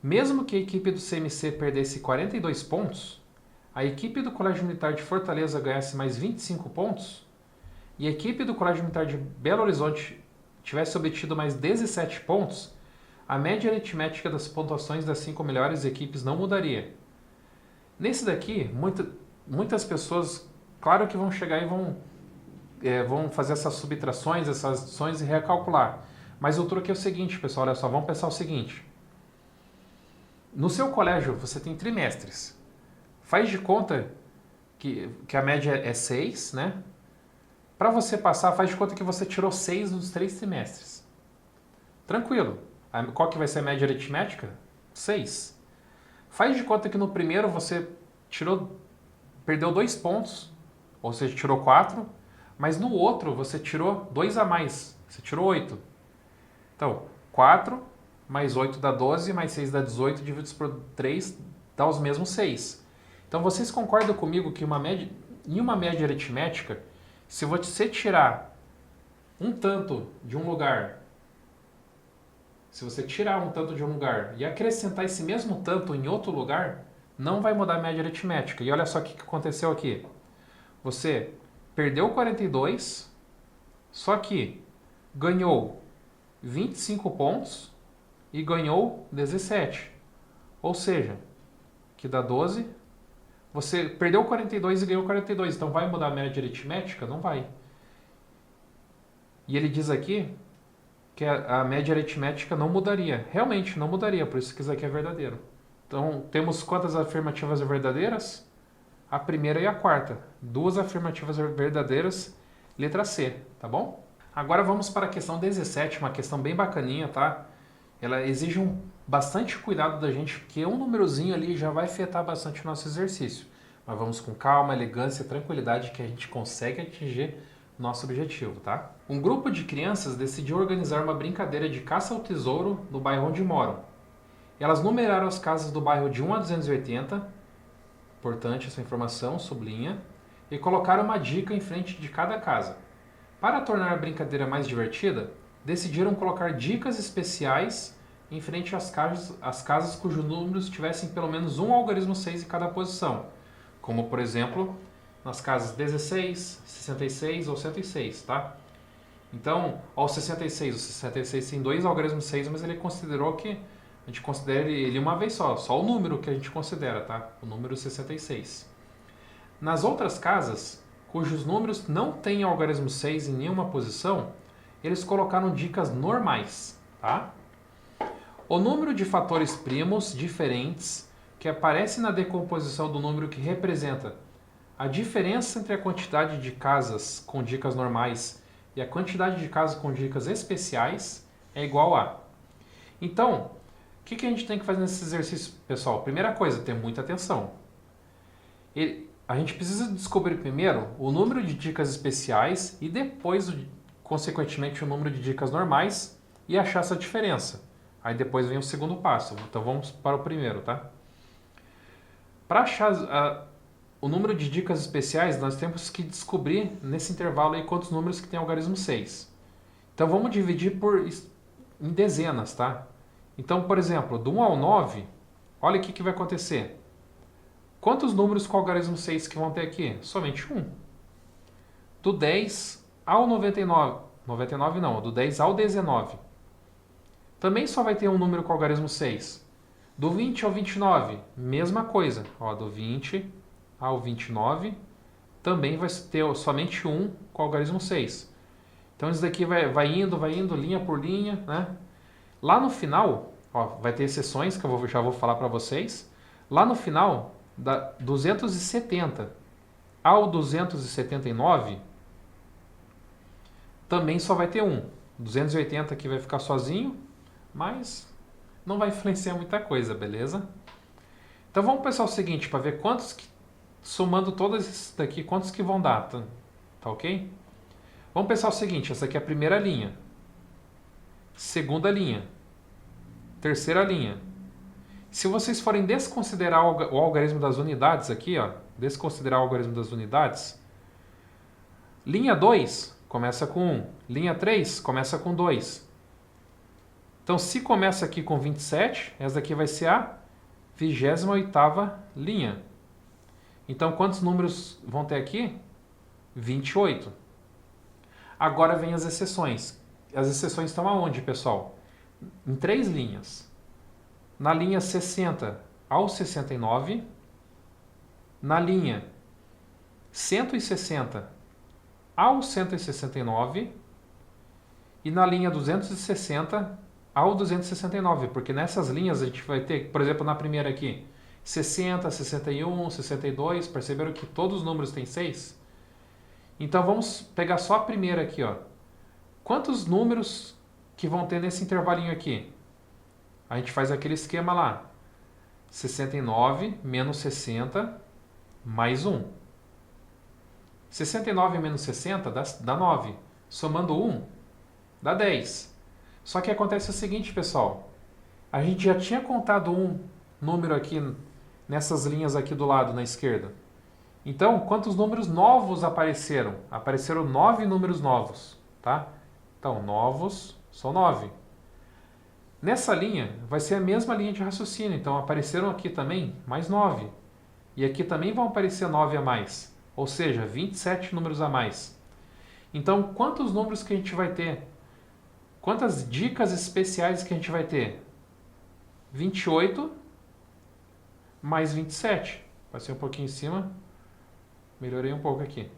Mesmo que a equipe do CMC perdesse 42 pontos, a equipe do Colégio Militar de Fortaleza ganhasse mais 25 pontos, e a equipe do Colégio Militar de Belo Horizonte tivesse obtido mais 17 pontos, a média aritmética das pontuações das 5 melhores equipes não mudaria. Nesse daqui, muitas pessoas, claro que vão chegar e vão fazer essas subtrações, essas adições e recalcular. Mas o truque é o seguinte, pessoal, olha só, vamos pensar o seguinte. No seu colégio, você tem trimestres. Faz de conta que a média é 6, né? Para você passar, faz de conta que você tirou 6 nos 3 trimestres. Tranquilo. Qual que vai ser a média aritmética? 6. Faz de conta que no primeiro você perdeu 2 pontos, ou seja, tirou 4, mas no outro você tirou 2 a mais, você tirou 8. Então, 4 mais 8 dá 12, mais 6 dá 18, divididos por 3 dá os mesmos 6. Então, vocês concordam comigo que em uma média aritmética, se você tirar um tanto de um lugar, e acrescentar esse mesmo tanto em outro lugar, não vai mudar a média aritmética. E olha só o que aconteceu aqui. Você perdeu 42, só que ganhou 25 pontos e ganhou 17. Ou seja, que dá 12. Você perdeu 42 e ganhou 42. Então vai mudar a média aritmética? Não vai. E ele diz aqui que a média aritmética não mudaria. Realmente, não mudaria, por isso que isso aqui é verdadeiro. Então, temos quantas afirmativas verdadeiras? A primeira e a quarta. Duas afirmativas verdadeiras, letra C, tá bom? Agora vamos para a questão 17, uma questão bem bacaninha, tá? Ela exige bastante cuidado da gente, porque um númerozinho ali já vai afetar bastante o nosso exercício. Mas vamos com calma, elegância e tranquilidade que a gente consegue atingir o nosso objetivo, tá? Um grupo de crianças decidiu organizar uma brincadeira de caça ao tesouro no bairro onde moram. Elas numeraram as casas do bairro de 1 a 280, importante essa informação, sublinha, e colocaram uma dica em frente de cada casa. Para tornar a brincadeira mais divertida, decidiram colocar dicas especiais em frente às casas cujos números tivessem pelo menos um algarismo 6 em cada posição, como por exemplo nas casas 16, 66 ou 106, tá? Então, ao 66, o 66 tem dois algarismos 6, mas ele considerou que a gente considera ele uma vez só o número que a gente considera, tá? O número 66. Nas outras casas, cujos números não têm algarismo 6 em nenhuma posição, eles colocaram dicas normais, tá? O número de fatores primos diferentes que aparece na decomposição do número que representa a diferença entre a quantidade de casas com dicas normais e a quantidade de casas com dicas especiais é igual a. Então, o que a gente tem que fazer nesse exercício, pessoal? Primeira coisa, ter muita atenção. A gente precisa descobrir primeiro o número de dicas especiais e depois, consequentemente, o número de dicas normais e achar essa diferença. Aí depois vem o segundo passo. Então vamos para o primeiro, tá? Para achar o número de dicas especiais, nós temos que descobrir nesse intervalo aí quantos números que tem algarismo 6. Então vamos dividir em dezenas, tá? Então, por exemplo, do 1 ao 9, olha o que vai acontecer. Quantos números com algarismo 6 que vão ter aqui? Somente um. Do 10 ao 99, 99 não, do 10 ao 19. Também só vai ter um número com algarismo 6. Do 20 ao 29, mesma coisa. Ó, do 20 ao 29, também vai ter somente um com algarismo 6. Então isso daqui vai indo, linha por linha, né? Lá no final, ó, vai ter exceções que eu já vou falar para vocês. Lá no final, da 270 ao 279, também só vai ter um. 280 aqui vai ficar sozinho, mas não vai influenciar muita coisa, beleza? Então vamos pensar o seguinte, para ver quantos que, somando todos esses daqui, quantos que vão dar, tá ok? Vamos pensar o seguinte, essa aqui é a primeira linha, segunda linha, terceira linha. Se vocês forem desconsiderar o algarismo das unidades aqui, ó, desconsiderar o algarismo das unidades, linha 2 começa com 1, linha 3 começa com 2. Então, se começa aqui com 27, essa daqui vai ser a 28ª linha. Então, quantos números vão ter aqui? 28. Agora vem as exceções. As exceções estão aonde, pessoal? Em 3 linhas. Na linha 60 ao 69, na linha 160 ao 169 e na linha 260 ao 269, porque nessas linhas a gente vai ter, por exemplo, na primeira aqui, 60, 61, 62, perceberam que todos os números têm 6? Então vamos pegar só a primeira aqui, ó. Quantos números que vão ter nesse intervalinho aqui? A gente faz aquele esquema lá. 69 menos 60 mais 1. 69 menos 60 dá 9. Somando 1, dá 10. Só que acontece o seguinte, pessoal. A gente já tinha contado um número aqui nessas linhas aqui do lado, na esquerda. Então, quantos números novos apareceram? Apareceram 9 números novos, tá? Então, novos são 9. Nessa linha, vai ser a mesma linha de raciocínio. Então, apareceram aqui também mais 9. E aqui também vão aparecer 9 a mais. Ou seja, 27 números a mais. Então, quantos números que a gente vai ter? Quantas dicas especiais que a gente vai ter? 28 mais 27. Passei um pouquinho em cima. Melhorei um pouco aqui.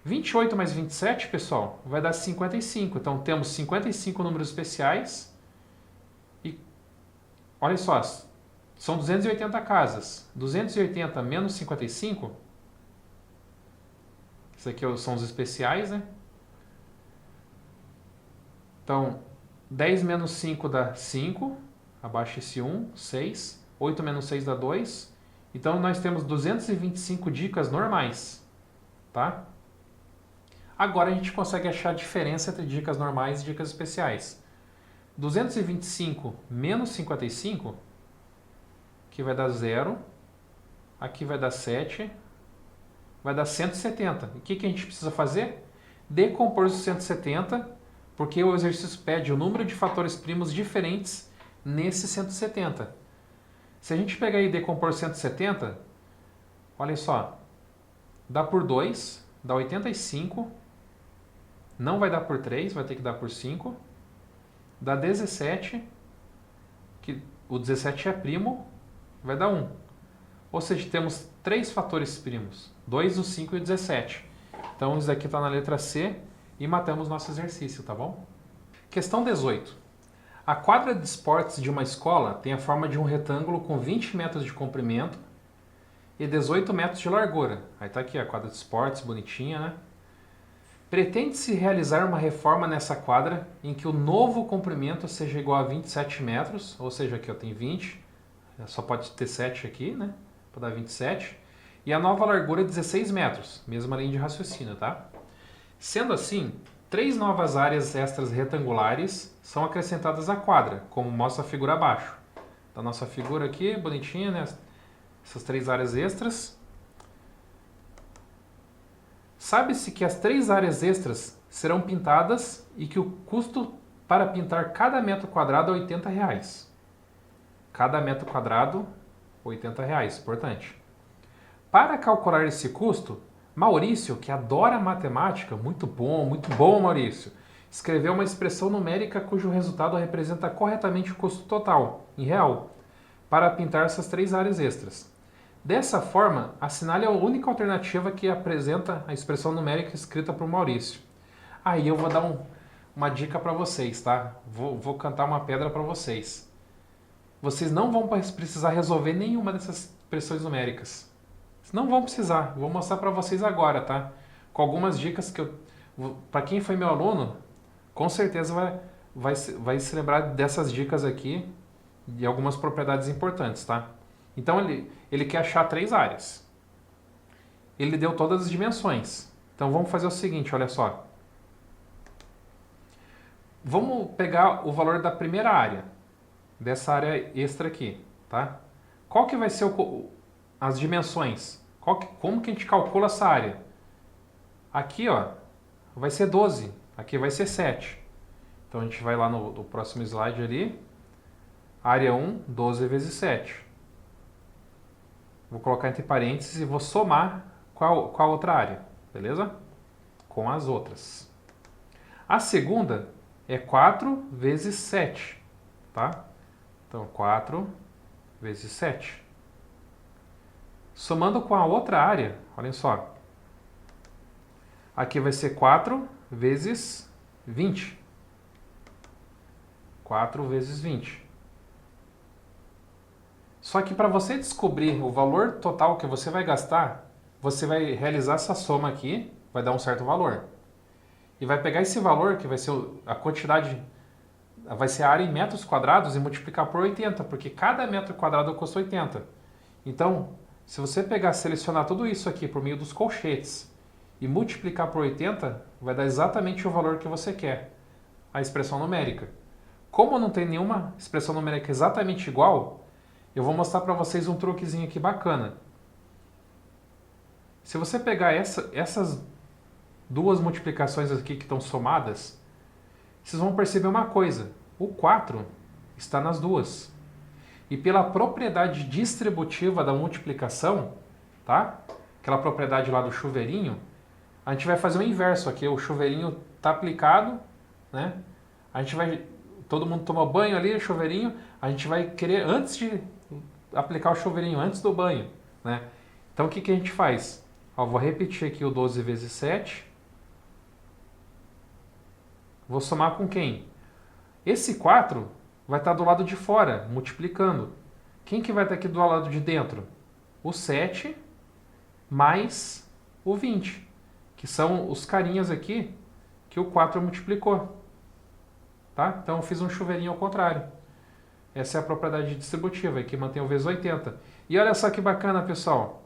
28 mais 27, pessoal, vai dar 55. Então, temos 55 números especiais. E olha só, são 280 casas. 280 menos 55. Isso aqui são os especiais, né? Então, 10 menos 5 dá 5. Abaixo esse 1, 6. 8 menos 6 dá 2. Então, nós temos 225 dicas normais. Tá? Agora a gente consegue achar a diferença entre dicas normais e dicas especiais. 225 menos 55, que vai dar 0. Aqui vai dar 7. Vai dar 170. E o que a gente precisa fazer? Decompor os 170, porque o exercício pede o número de fatores primos diferentes nesse 170. Se a gente pegar e decompor 170, olha só, dá por 2, dá 85, não vai dar por 3, vai ter que dar por 5, dá 17, que o 17 é primo, vai dar 1. Ou seja, temos 3 fatores primos, 2, o 5 e o 17. Então, isso aqui está na letra C e matamos nosso exercício, tá bom? Questão 18. A quadra de esportes de uma escola tem a forma de um retângulo com 20 metros de comprimento e 18 metros de largura. Aí está aqui a quadra de esportes, bonitinha, né? Pretende-se realizar uma reforma nessa quadra em que o novo comprimento seja igual a 27 metros, ou seja, aqui tem 20, só pode ter 7 aqui, né? Para dar 27. E a nova largura é 16 metros, mesma linha de raciocínio, tá? Sendo assim, 3 novas áreas extras retangulares são acrescentadas à quadra, como mostra a figura abaixo. Da nossa figura aqui, bonitinha, né? Essas 3 áreas extras. Sabe-se que as 3 áreas extras serão pintadas e que o custo para pintar cada metro quadrado é R$ 80. Cada metro quadrado, R$ 80, importante. Para calcular esse custo, Maurício, que adora matemática, muito bom Maurício, escreveu uma expressão numérica cujo resultado representa corretamente o custo total, em real, para pintar essas 3 áreas extras. Dessa forma, assinale a única alternativa que apresenta a expressão numérica escrita por Maurício. Aí eu vou dar uma dica para vocês, tá? Vou cantar uma pedra para vocês. Vocês não vão precisar resolver nenhuma dessas expressões numéricas. Não vão precisar. Vou mostrar para vocês agora, tá? Com algumas dicas que para quem foi meu aluno, com certeza vai se lembrar dessas dicas aqui e algumas propriedades importantes, tá? Então ele quer achar 3 áreas. Ele deu todas as dimensões. Então vamos fazer o seguinte, olha só. Vamos pegar o valor da primeira área, dessa área extra aqui, tá? Qual que vai ser as dimensões? Como que a gente calcula essa área? Aqui, ó, vai ser 12. Aqui vai ser 7. Então a gente vai lá no próximo slide ali. Área 1, 12 vezes 7. Vou colocar entre parênteses e vou somar com a outra área, beleza? Com as outras. A segunda é 4 vezes 7, tá? Então, 4 vezes 7. Somando com a outra área, olhem só. Aqui vai ser 4 vezes 20. 4 vezes 20. Só que para você descobrir o valor total que você vai gastar, você vai realizar essa soma aqui, vai dar um certo valor. E vai pegar esse valor, que vai ser a quantidade, vai ser a área em metros quadrados, e multiplicar por 80, porque cada metro quadrado custa 80. Então, se você selecionar tudo isso aqui por meio dos colchetes e multiplicar por 80, vai dar exatamente o valor que você quer, a expressão numérica. Como não tem nenhuma expressão numérica exatamente igual, eu vou mostrar para vocês um truquezinho aqui bacana. Se você pegar essas 2 multiplicações aqui que estão somadas, vocês vão perceber uma coisa. O 4 está nas duas. E pela propriedade distributiva da multiplicação, tá? Aquela propriedade lá do chuveirinho, a gente vai fazer o inverso aqui. O chuveirinho está aplicado, né? A gente vai... Todo mundo toma banho ali, chuveirinho. A gente vai querer, antes de aplicar o chuveirinho, antes do banho, né? Então, o que a gente faz? Ó, vou repetir aqui o 12 vezes 7. Vou somar com quem? Esse 4 vai estar do lado de fora, multiplicando. Quem que vai estar aqui do lado de dentro? O 7 mais o 20, que são os carinhas aqui que o 4 multiplicou. Tá? Então eu fiz um chuveirinho ao contrário. Essa é a propriedade distributiva, que mantém o vezes 80. E olha só que bacana, pessoal.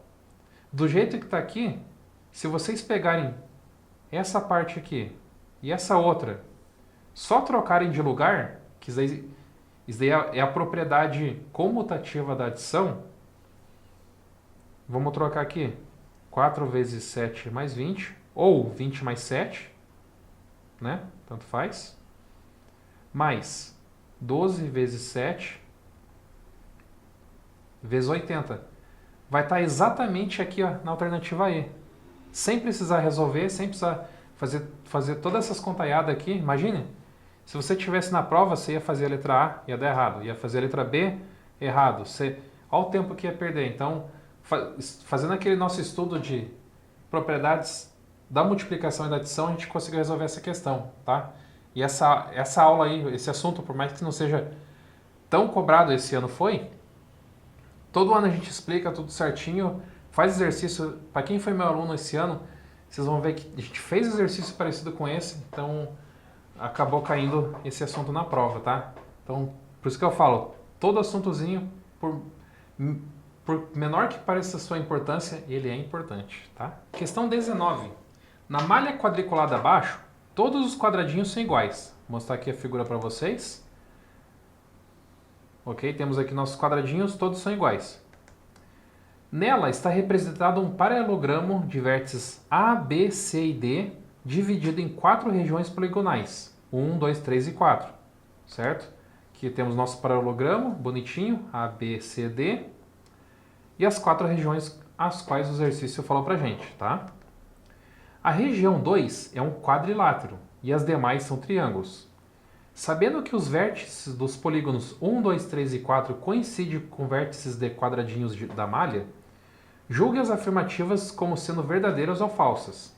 Do jeito que está aqui, se vocês pegarem essa parte aqui e essa outra, só trocarem de lugar, que isso daí é a propriedade comutativa da adição. Vamos trocar aqui 4 vezes 7 mais 20, ou 20 mais 7, né? Tanto faz. Mais 12 vezes 7 vezes 80. Vai estar exatamente aqui, ó, na alternativa E. Sem precisar resolver, sem precisar fazer todas essas contaiadas aqui. Imagine, se você tivesse na prova, você ia fazer a letra A, ia dar errado. Ia fazer a letra B, errado. Olha o tempo que ia perder. Então, fazendo aquele nosso estudo de propriedades da multiplicação e da adição, a gente conseguiu resolver essa questão, tá? E essa aula aí, esse assunto, por mais que não seja tão cobrado esse ano todo ano a gente explica tudo certinho, faz exercício. Para quem foi meu aluno esse ano, vocês vão ver que a gente fez exercício parecido com esse, então acabou caindo esse assunto na prova, tá? Então, por isso que eu falo, todo assuntozinho, por menor que pareça a sua importância, ele é importante, tá? Questão 19. Na malha quadriculada abaixo, todos os quadradinhos são iguais. Vou mostrar aqui a figura para vocês. Ok, temos aqui nossos quadradinhos, todos são iguais. Nela está representado um paralelogramo de vértices A, B, C e D, dividido em 4 regiões poligonais. 1, 2, 3 e 4. Certo? Aqui temos nosso paralelogramo, bonitinho, A, B, C, D. E as 4 regiões as quais o exercício falou pra gente, tá? A região 2 é um quadrilátero e as demais são triângulos. Sabendo que os vértices dos polígonos 1, 2, 3 e 4 coincidem com vértices de quadradinhos da malha, julgue as afirmativas como sendo verdadeiras ou falsas.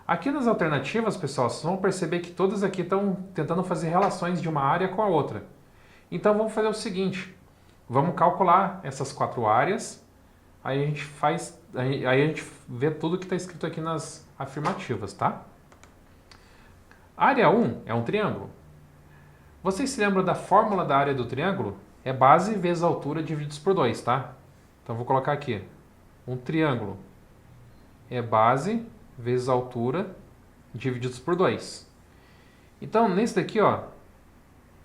Aqui nas alternativas, pessoal, vocês vão perceber que todas aqui estão tentando fazer relações de uma área com a outra. Então vamos fazer o seguinte, vamos calcular essas 4 áreas, aí a gente vê tudo que está escrito aqui nas afirmativas, tá? Área 1 é um triângulo. Vocês se lembram da fórmula da área do triângulo? É base vezes altura divididos por 2, tá? Então vou colocar aqui. Um triângulo é base vezes altura divididos por 2. Então, nesse daqui, ó,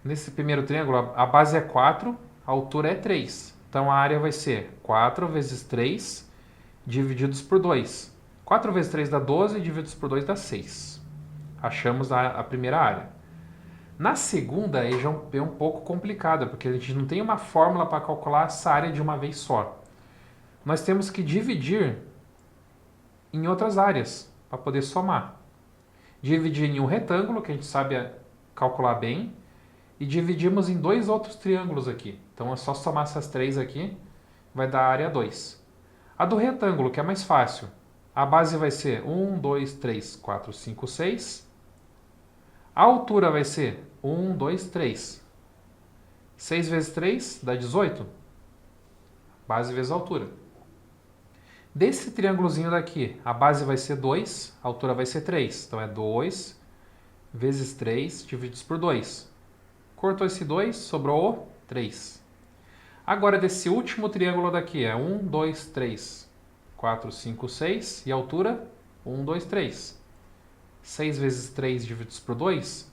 nesse primeiro triângulo, a base é 4, a altura é 3. Então a área vai ser 4 vezes 3 divididos por 2. 4 vezes 3 dá 12, divididos por 2 dá 6. Achamos a primeira área. Na segunda, aí já é um pouco complicada, porque a gente não tem uma fórmula para calcular essa área de uma vez só. Nós temos que dividir em outras áreas para poder somar. Dividir em um retângulo, que a gente sabe calcular bem, e dividimos em 2 outros triângulos aqui. Então é só somar essas 3 aqui, vai dar a área 2. A do retângulo, que é mais fácil, a base vai ser 1, 2, 3, 4, 5, 6. A altura vai ser 1, 2, 3. 6 vezes 3 dá 18. Base vezes altura. Desse triângulozinho daqui, a base vai ser 2, a altura vai ser 3. Então é 2 vezes 3 divididos por 2. Cortou esse 2, sobrou o 3. Agora desse último triângulo daqui é 1, 2, 3, 4, 5, 6. E a altura? 1, 2, 3. 6 vezes 3 divididos por 2,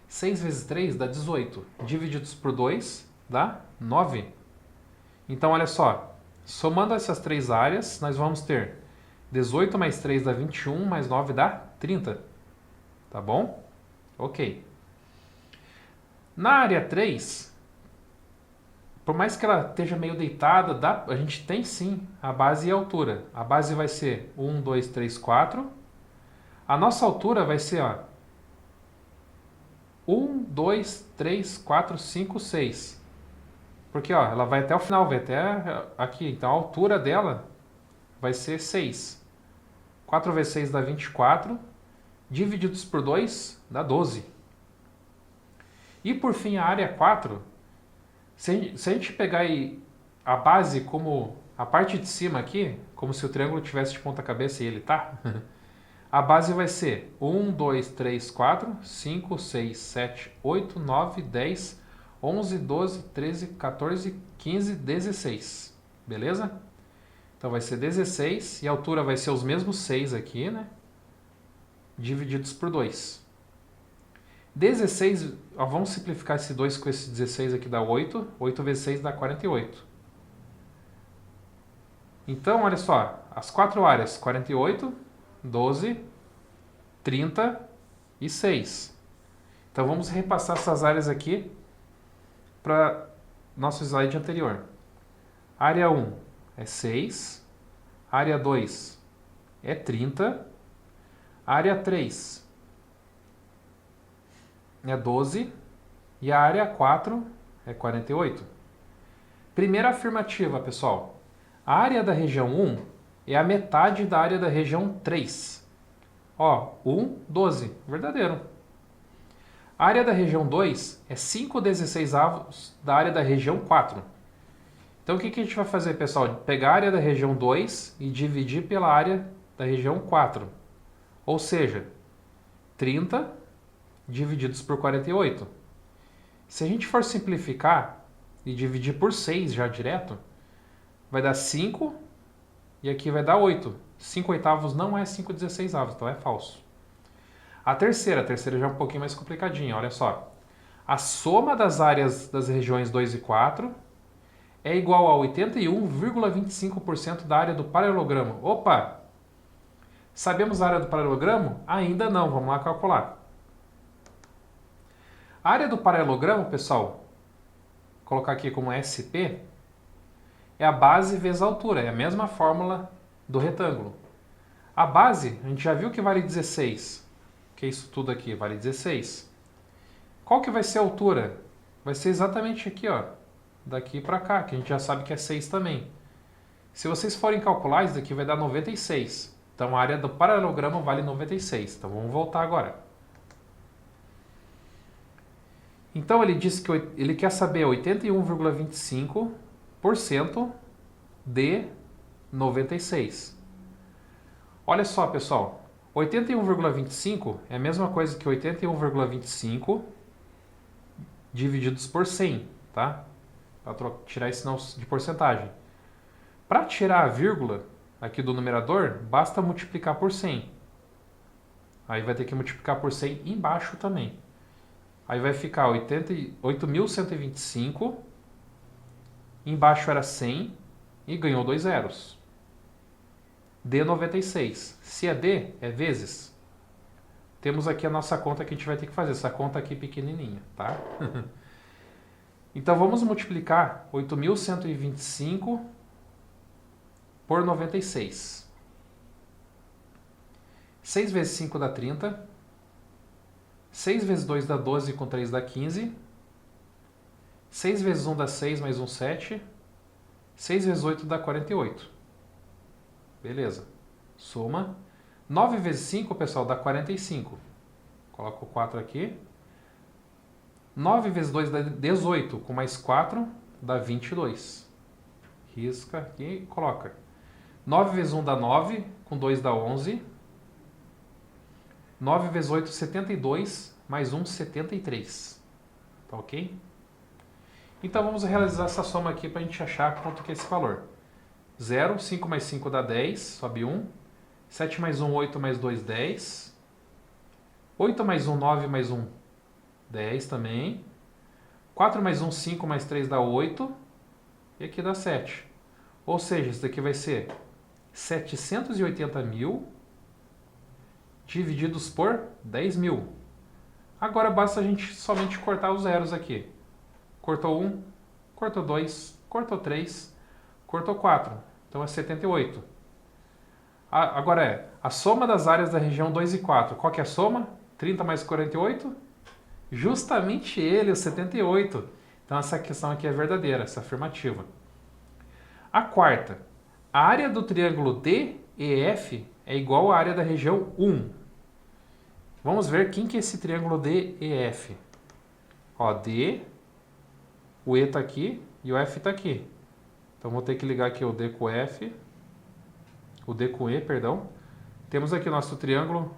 6 vezes 3 dá 18. Divididos por 2 dá 9. Então, olha só, somando essas 3 áreas, nós vamos ter 18 mais 3 dá 21, mais 9 dá 30. Tá bom? Ok. Na área 3, por mais que ela esteja meio deitada, a gente tem sim a base e a altura. A base vai ser 1, 2, 3, 4. A nossa altura vai ser, ó, 1, 2, 3, 4, 5, 6. Porque, ó, ela vai até o final, vai até aqui. Então, a altura dela vai ser 6. 4 vezes 6 dá 24. Divididos por 2 dá 12. E por fim, a área 4, se a gente pegar aí a base como a parte de cima aqui, como se o triângulo tivesse de ponta cabeça e ele tá, a base vai ser 1, 2, 3, 4, 5, 6, 7, 8, 9, 10, 11, 12, 13, 14, 15, 16. Beleza? Então vai ser 16 e a altura vai ser os mesmos 6 aqui, né? Divididos por 2. 16, ó, vamos simplificar esse 2 com esse 16 aqui, dá 8. 8 vezes 6 dá 48. Então, olha só, as 4 áreas, 48, 12, 30 e 6. Então, vamos repassar essas áreas aqui para nosso slide anterior. Área 1 é 6, área 2 é 30, área 3 é 12 e a área 4 é 48. Primeira afirmativa, pessoal. A área da região 1 é a metade da área da região 3. Ó, 1, 12. Verdadeiro. A área da região 2 é 5/16 da área da região 4. Então, o que a gente vai fazer, pessoal? Pegar a área da região 2 e dividir pela área da região 4. Ou seja, 30 divididos por 48. Se a gente for simplificar e dividir por 6 já direto, vai dar 5 e aqui vai dar 8. 5 oitavos não é 5/16, então é falso. A terceira já é um pouquinho mais complicadinha, olha só. A soma das áreas das regiões 2 e 4 é igual a 81,25% da área do paralelogramo. Opa! Sabemos a área do paralelogramo? Ainda não, vamos lá calcular. A área do paralelogramo, pessoal, vou colocar aqui como SP, é a base vezes a altura, é a mesma fórmula do retângulo. A base, a gente já viu que vale 16, que é isso tudo aqui, vale 16. Qual que vai ser a altura? Vai ser exatamente aqui, ó, daqui para cá, que a gente já sabe que é 6 também. Se vocês forem calcular, isso daqui vai dar 96. Então a área do paralelogramo vale 96. Então vamos voltar agora. Então ele disse que ele quer saber 81,25% de 96. Olha só, pessoal. 81,25 é a mesma coisa que 81,25 divididos por 100, tá? Para tirar esse sinal de porcentagem. Para tirar a vírgula aqui do numerador, basta multiplicar por 100. Aí vai ter que multiplicar por 100 embaixo também. Aí vai ficar 8.125, embaixo era 100 e ganhou 2 zeros. D 96. Se é D, é vezes. Temos aqui a nossa conta que a gente vai ter que fazer. Essa conta aqui pequenininha, tá? Então vamos multiplicar 8.125 por 96. 6 vezes 5 dá 30. 6 vezes 2 dá 12, com 3 dá 15. 6 vezes 1 dá 6, mais 1, 7. 6 vezes 8 dá 48. Beleza. Soma. 9 vezes 5, pessoal, dá 45. Coloca o 4 aqui. 9 vezes 2 dá 18, com mais 4 dá 22. Risca aqui e coloca. 9 vezes 1 dá 9, com 2 dá 11. 9 vezes 8, 72, mais 1, 73. Tá ok? Então vamos realizar essa soma aqui para a gente achar quanto que é esse valor. 0, 5 mais 5 dá 10, sobe 1. 7 mais 1, 8 mais 2, 10. 8 mais 1, 9 mais 1, 10 também. 4 mais 1, 5 mais 3 dá 8. E aqui dá 7. Ou seja, isso daqui vai ser 780 mil divididos por 10 mil. Agora basta a gente somente cortar os zeros aqui. Cortou 1, cortou 2, cortou 3, cortou 4. Então é 78. Agora a soma das áreas da região 2 e 4. Qual que é a soma? 30 mais 48? Justamente ele, o 78. Então essa questão aqui é verdadeira, essa afirmativa. A quarta. A área do triângulo DEF é igual à área da região 1. Vamos ver quem que é esse triângulo DEF. Ó, D, o E está aqui e o F está aqui. Então vou ter que ligar aqui o D com o F, o D com o E, perdão. Temos aqui o nosso triângulo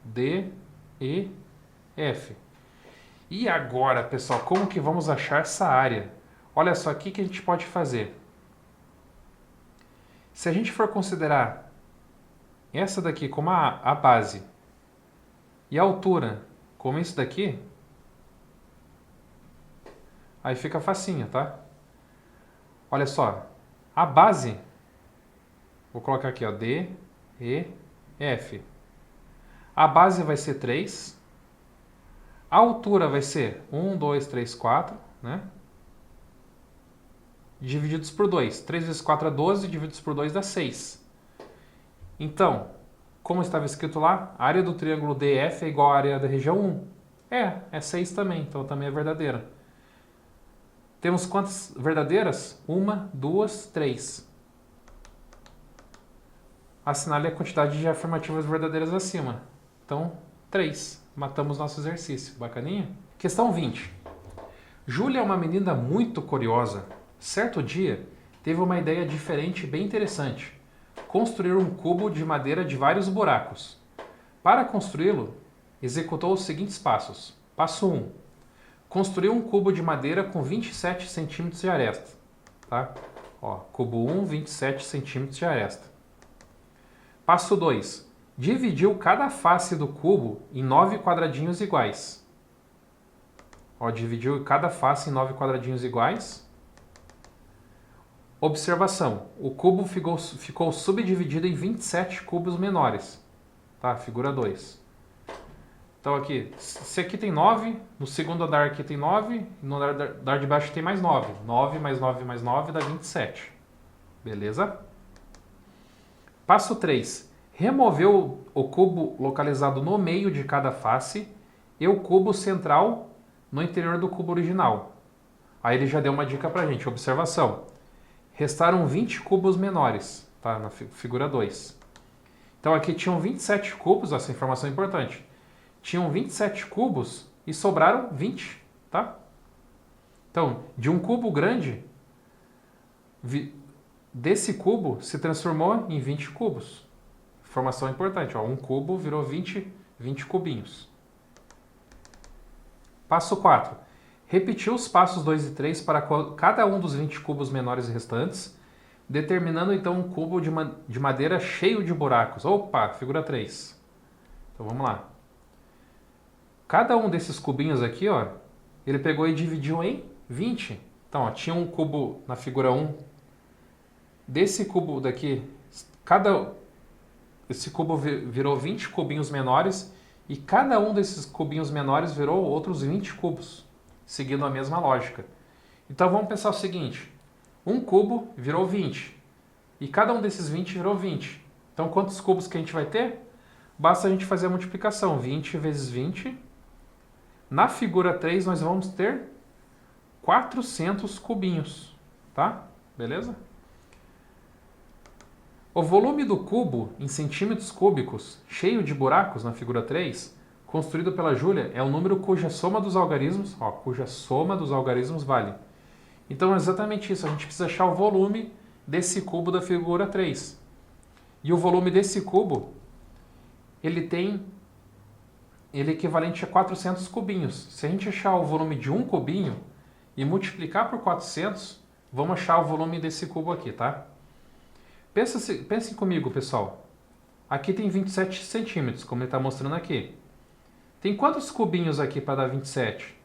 D, E, F. E agora, pessoal, como que vamos achar essa área? Olha só, o que a gente pode fazer. Se a gente for considerar essa daqui como a base e a altura como isso daqui, aí fica facinho, tá? Olha só, a base, vou colocar aqui, ó, D, E, F. A base vai ser 3. A altura vai ser 1, 2, 3, 4, né? Divididos por 2. 3 vezes 4 é 12, divididos por 2 dá 6. Então, como estava escrito lá, a área do triângulo DF é igual à área da região 1. É 6 também, então também é verdadeira. Temos quantas verdadeiras? 1, 2, 3. Assinale a quantidade de afirmativas verdadeiras acima. Então, 3. Matamos nosso exercício. Bacaninha? Questão 20. Júlia é uma menina muito curiosa. Certo dia, teve uma ideia diferente e bem interessante. Construir um cubo de madeira de vários buracos. Para construí-lo, executou os seguintes passos. Passo 1. Construiu um cubo de madeira com 27 centímetros de aresta. Tá? Ó, cubo 1, 27 centímetros de aresta. Passo 2. Dividiu cada face do cubo em 9 quadradinhos iguais. Ó, dividiu cada face em 9 quadradinhos iguais. Observação. O cubo ficou subdividido em 27 cubos menores. Tá? Figura 2. Então aqui, se aqui tem 9, no segundo andar aqui tem 9, no andar de baixo tem mais 9. 9 mais 9 mais 9 dá 27. Beleza? Passo 3. Removeu o cubo localizado no meio de cada face e o cubo central no interior do cubo original. Aí ele já deu uma dica pra gente. Observação. Restaram 20 cubos menores, tá? Na figura 2. Então aqui tinham 27 cubos, essa informação é importante. Tinham 27 cubos e sobraram 20, tá? Então, de um cubo grande, desse cubo se transformou em 20 cubos. Informação importante, ó, um cubo virou 20 cubinhos. Passo 4. Repetiu os passos 2 e 3 para cada um dos 20 cubos menores restantes, determinando então um cubo de madeira cheio de buracos. Opa, figura 3. Então vamos lá. Cada um desses cubinhos aqui, ó, ele pegou e dividiu em 20. Então, ó, tinha um cubo na figura 1. Desse cubo daqui, esse cubo virou 20 cubinhos menores e cada um desses cubinhos menores virou outros 20 cubos, seguindo a mesma lógica. Então, vamos pensar o seguinte. Um cubo virou 20 e cada um desses 20 virou 20. Então, quantos cubos que a gente vai ter? Basta a gente fazer a multiplicação. 20 vezes 20... Na figura 3, nós vamos ter 400 cubinhos, tá? Beleza? O volume do cubo, em centímetros cúbicos, cheio de buracos na figura 3, construído pela Júlia, é um número cuja soma dos algarismos, vale. Então é exatamente isso, a gente precisa achar o volume desse cubo da figura 3. E o volume desse cubo, ele é equivalente a 400 cubinhos. Se a gente achar o volume de um cubinho e multiplicar por 400, vamos achar o volume desse cubo aqui, tá? Pensem comigo, pessoal. Aqui tem 27 centímetros, como ele está mostrando aqui. Tem quantos cubinhos aqui para dar 27?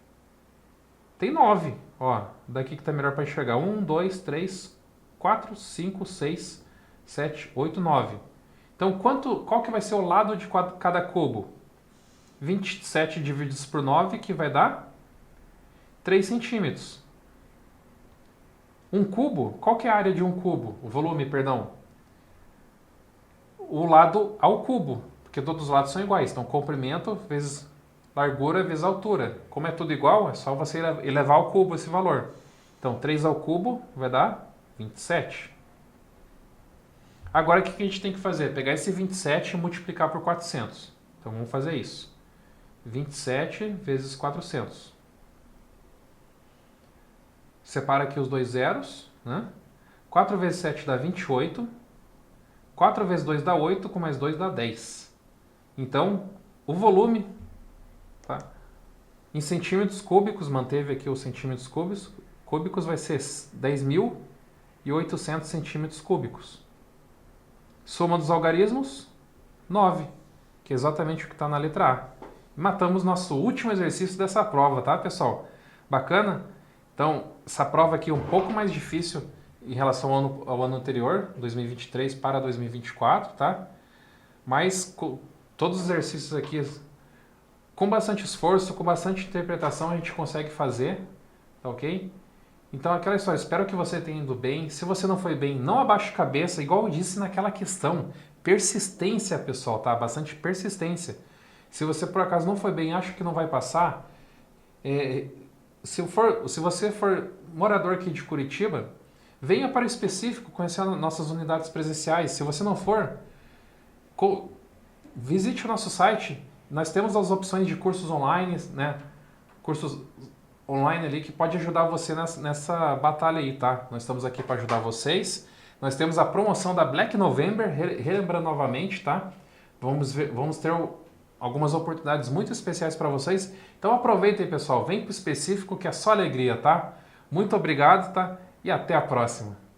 Tem 9. Ó, daqui que está melhor para enxergar. 1, 2, 3, 4, 5, 6, 7, 8, 9. Então, qual que vai ser o lado de cada cubo? 27 divididos por 9, que vai dar 3 centímetros. Um cubo, qual que é a área de um cubo? O volume, perdão. O lado ao cubo, porque todos os lados são iguais. Então, comprimento vezes largura vezes altura. Como é tudo igual, é só você elevar ao cubo esse valor. Então, 3 ao cubo vai dar 27. Agora, o que a gente tem que fazer? Pegar esse 27 e multiplicar por 400. Então, vamos fazer isso. 27 vezes 400. separa aqui os dois zeros, né? 4 vezes 7 dá 28. 4 vezes 2 dá 8, com mais 2 dá 10. Então, o volume, tá? Em centímetros cúbicos, manteve aqui os centímetros cúbicos, vai ser 10.800 centímetros cúbicos. Soma dos algarismos, 9, que é exatamente o que está na letra A. Matamos nosso último exercício dessa prova, tá, pessoal? Bacana? Então, essa prova aqui é um pouco mais difícil em relação ao ano anterior, 2023 para 2024, tá? Mas todos os exercícios aqui, com bastante esforço, com bastante interpretação, a gente consegue fazer, tá ok? Então, aquela história, espero que você tenha ido bem. Se você não foi bem, não abaixe a cabeça, igual eu disse naquela questão. Persistência, pessoal, tá? Bastante persistência. Se você, por acaso, não foi bem, acha que não vai passar, se você for morador aqui de Curitiba, venha para o específico conhecer nossas unidades presenciais. Se você não for, visite o nosso site. Nós temos as opções de cursos online, né? Cursos online ali que pode ajudar você nessa batalha aí, tá? Nós estamos aqui para ajudar vocês. Nós temos a promoção da Black November, relembrando novamente, tá? Vamos ter algumas oportunidades muito especiais para vocês. Então aproveitem, pessoal. Vem para o específico que é só alegria, tá? Muito obrigado, tá? E até a próxima.